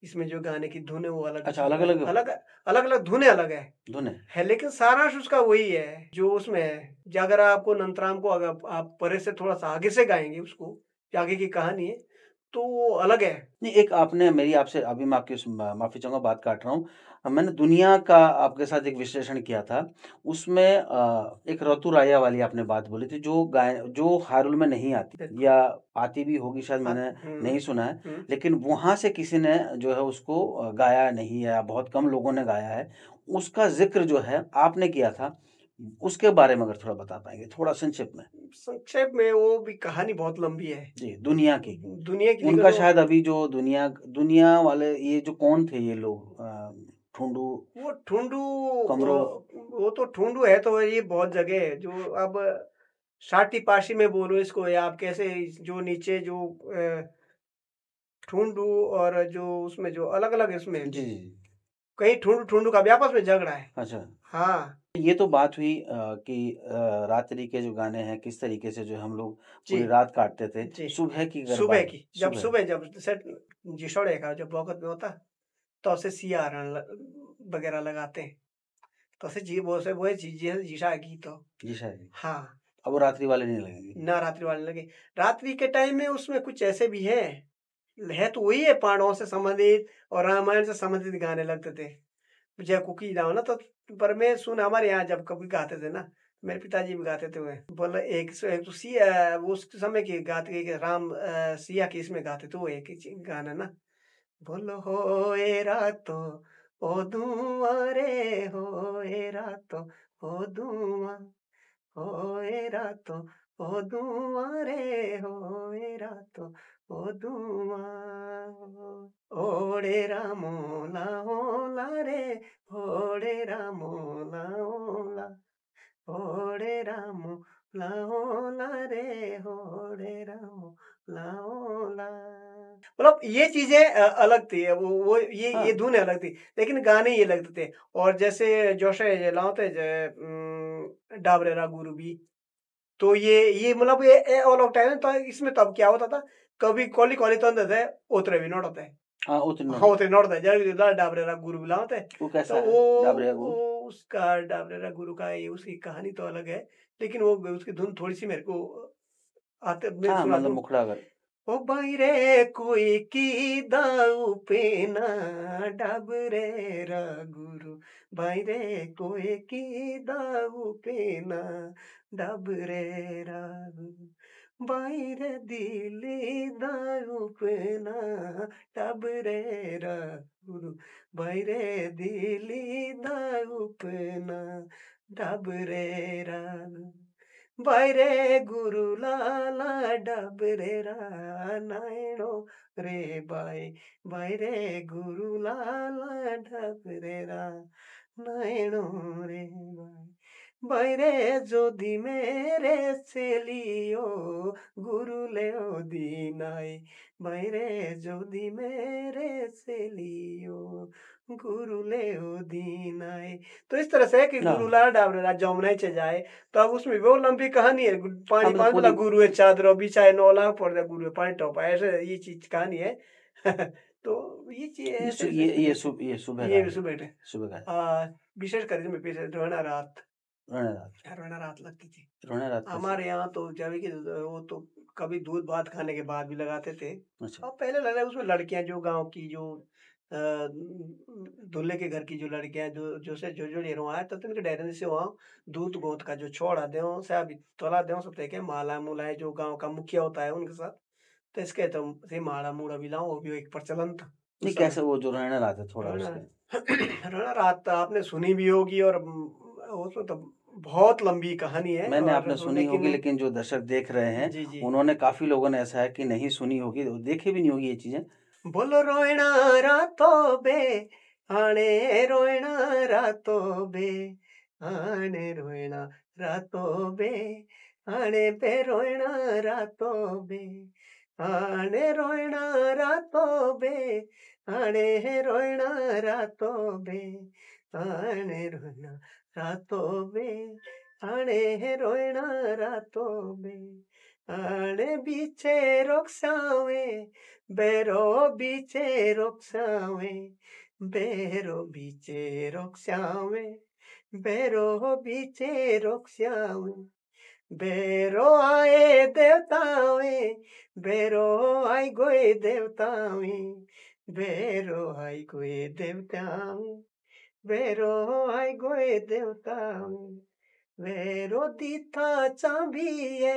इसमें जो गाने की धुन है वो अलग अच्छा चल रहा है। अलग-अलग अलग-अलग धुनें अलग है। धुन है। है लेकिन सारांश उसका वही है जो उसमें है। जो अगर आपको नंतराम को अगर आप परे से थोड़ा-सा आगे से गाएँगे उसको, जो आगे की कहानी है, तो वो अलग है। नहीं, एक आपने मेरी आपसे अभी मैं आपकी माफ़ी चाहूँगा बात काट रहा हूँ। मैंने दुनिया का आपके साथ एक विश्लेषण किया था। उसमें एक रतु राया वाली आपने बात बोली थी जो हारुल में नहीं आती बिल्कुल। या आती भी होगी शायद हाँ, मैंने हुँ, नहीं सुना है। हुँ। लेकिन वहाँ से किसी ने जो है उसको गाया नहीं है या बहुत कम लोगों ने गाया है। उसका ज़िक्र जो है आपने किया था। उसके बारे में अगर थोड़ा बता पाएँगे, थोड़ा संक्षिप्त में? संक्षेप में वो भी कहानी बहुत लंबी है। जी, दुनिया की। दुनिया की लेकिन उनका वो शायद अभी जो दुनिया वाले ये जो कौन थे ये लोग ठुंडू, वो ठुंडू कमरो वो तो ठुंडू है तो ये बहुत जगह है जो अब शाटी-पाशी में बोलो इसको या आप कैसे जो नीचे जो ठुंडू और जो उसमें जो अलग-अलग इसमें जी, जी। कहीं ठुंडू-ठुंडू का भी आपस में झगड़ा है। अच्छा। हाँ, ये तो बात हुई कि रात्रि के जो गाने हैं किस तरीके से जो हम लोग जी, पूरी रात काटते थे। जी। सुबह की अगर सुबह बात की जब सुबह सुबह जब सेट जिसोड़े का जब वक़्त में होता तो उसे सियारन वगैरह लगाते हैं। तो उसे जी वो चीज़ें जिसा गीत हो। जी शायद हाँ। अब वो रात्रि वाले नहीं लगेंगे। ना रात्रि वाले लगे। रात्रि के टाइम में उसमें कुछ ऐसे भी हैं, है तो वही है पांडवों से संबंधित और रामायण से संबंधित गाने लगते थे। जय कुकी जाओ ना तो पर मैं सुन हमारे यहाँ जब कभी गाते थे ना, मेरे पिताजी भी गाते थे वे। बोले एक तो सिया वो उस समय के गाते कि राम सिया की इसमें गाते थे वो एक ही गाना ना, बोलो होए रातो ओ धुआँ रे होए रातो ओ धुआँ होए रातो ओ धुआँ रे होए रातो ओ धुआँ ओड़े रामोला ओला रे ओड़े रामोला ओला ओड़े रामोला ओला रे ओड़े रामोला ओला मतलब ये चीजें अलग थी वो ये हाँ। धुन अलग थी लेकिन गाने ये लगते थे और जैसे जोशे लाते डाबरेरा गुरु भी तो ये मतलब ये ऑल ऑफ टाइम तो इसमें तब क्या होता था कभी कोली कोली तंदे थे उतरे भी नोट होते हाँ, उतने हाँ में उतरे नोट होते जब डाबरेरा गुरु बुलाते वो कैसा तो है डाबरिया गुरु? वो उसका डाबरेरा गुरु का ये उसकी कहानी तो अलग है लेकिन वो उसकी धुन थोड़ी सी मेरे को आते मैं हाँ, सुना मतलब दूं मुखड़ा अगर ओ बाईरे कोई की दाऊ पे ना डाबरे रा गुरु बाईरे कोई की दाऊ पे ना डाबरे रा गुरु बाईरे दिली दाऊ पे ना डाबरे रा गुरु बाईरे दिली दाऊ पे ना डाबरे रा गुरु বাইরে গুরু লালা ডাবরে রানায়ণো রে বাইরে গুরু লালা ডাবরে রানায়ণো রে বাই বাইরে যদি মেরে চেলিও গুরুলেও দিনাই বাইরে যদি मेरे চেলিও गुरुलेओ दीनाई। तो इस तरह से है कि गुरु हाँ ला डाबरे जमुना चे जाए तो अब उसमें वो लंबी कहानी है हाँ पानी मतलब पानी पूरी बोला गुरु है चादर बिछाए नौला पड़ दे गुरु है पानी टोपा ऐसे ये चीज कहानी है तो ये चीज ऐसे ऐसे ये सुबह ये का भी सुबह सुबह का विशेष कर इसमें पीछे रोना रात रोना रात रोना रात लगती थी रोना रात कैसे हमारे यहाँ तो जब कि वो तो कभी दूध भात खाने के बाद भी लगाते थे अच्छा और पहले लगा उसमें लड़कियां जो गांव की जो दूल्हे के घर की जो लड़कियां जो जो से जो जो लेरो आए तो तिनके डेरन से वहाँ दूध गोद का जो छोड़ा दे से अभी तोला दे सब देखे माला मुलाए जो गांव का मुखिया होता है उनके साथ तो इसके तो से माला मूड़ा भी लाऊं वो भी एक प्रचलन था नहीं उस समय कैसे वो जो रोना रात है थोड़ा रोना उसके रोना रात आपने सुनी भी होगी और उसमें तो बहुत लंबी कहानी है मैंने और आपने सुनी होगी लेकिन लेकिन जो दर्शक देख रहे हैं जी जी उन्होंने काफी लोगों ने ऐसा है कि नहीं सुनी होगी देखे भी नहीं होगी ये चीजें बोलो रोयणा रातो बे आणे रोयणा रातो बे आणे रोयणा रातो बे आणे पे रोयणा रातो बे आणे रोयणा रातो बे आणे रोयणा रातो बे आणे रोयणा रातो बे आणे रोयणा रातो बे आणे बीचे रोक्सावे बेरो बीचे रोक्सावे बेरो बीचे रोक्सावे बेरो बीचे रोक्सावे बेरो आए देवतावे बेरो आई गोए देवतावे बेरो आई गोए देवतावे बेरो आई गोए देवतावे बेरो दीथा चांबिए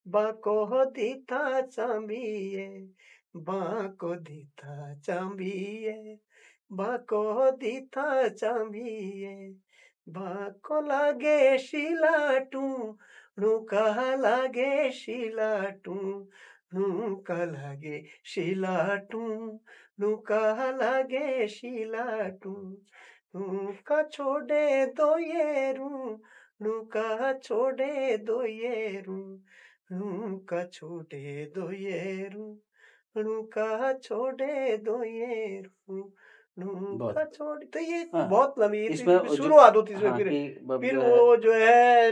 बाको दीथा चांबिए बाको दीथा चांबिए बाको दीथा चांबिए बाको लागे शिलाटू नुका लागे शिलाटू नुका लागे शिलाटू नुका लागे शिलाटू नुका छोड़े दो ये रू नुका छोड़े दो ये रू नुका छोड़े दो ये रू नुका छोड़े दो ये रू नुका बहुत छोड़ तो ये हाँ बहुत लंबी इसमें जो शुरुआत होती है इसमें हाँ फिर कि फिर जो है वो जो है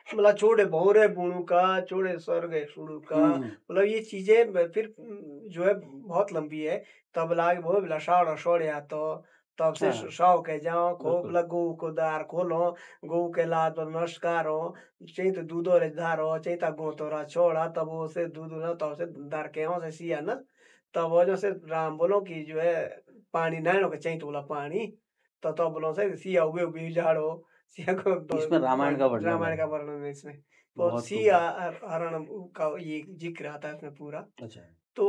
मतलब छोड़े भौरे बुणु का छोड़े स्वर्ग शुरू का हम्म मतलब ये चीजें फिर जो है बहुत लंबी है तब लागे वो लसाड़ छोड़े तो तब से हाँ सौ के जाओ खूब बिल्कुल लगू को दार खोलो गऊ के लाद पर नमस्कारो चाहिए तो दूधो रे धारो चाहिए तो गो तोरा छोड़ा तब वो से दूध ना तब से दार के से सिया ना तब वो जो से राम बोलो कि जो है पानी नैनो के चाहिए तो बोला पानी तो बोलो से सिया उबे उबे झाड़ो सिया को इसमें रामायण का वर्णन रामायण है का वर्णन है इसमें तो बहुत सिया खूब हरण का ये जिक्र आता है इसमें पूरा अच्छा तो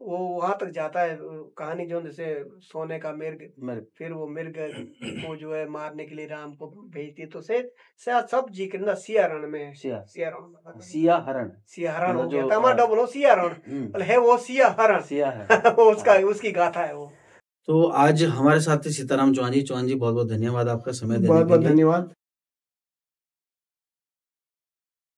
वो वहां तक जाता है कहानी जो जैसे सोने का मिर्ग मेरे फिर वो मिर्ग को जो है मारने के लिए राम को भेजती है तो से सब जिक्र ना सिया रण में है सिया सिया रण मतलब सिया हरण सिया हरण मतलब हो गया जो टमाटर बोलो सिया रण मतलब है वो सिया हरण सिया है वो उसका हाँ उसकी गाथा है वो तो आज हमारे साथ थे सीताराम चौहान जी बहुत बहुत धन्यवाद आपका समय देने बहुत के बहुत लिए धन्यवाद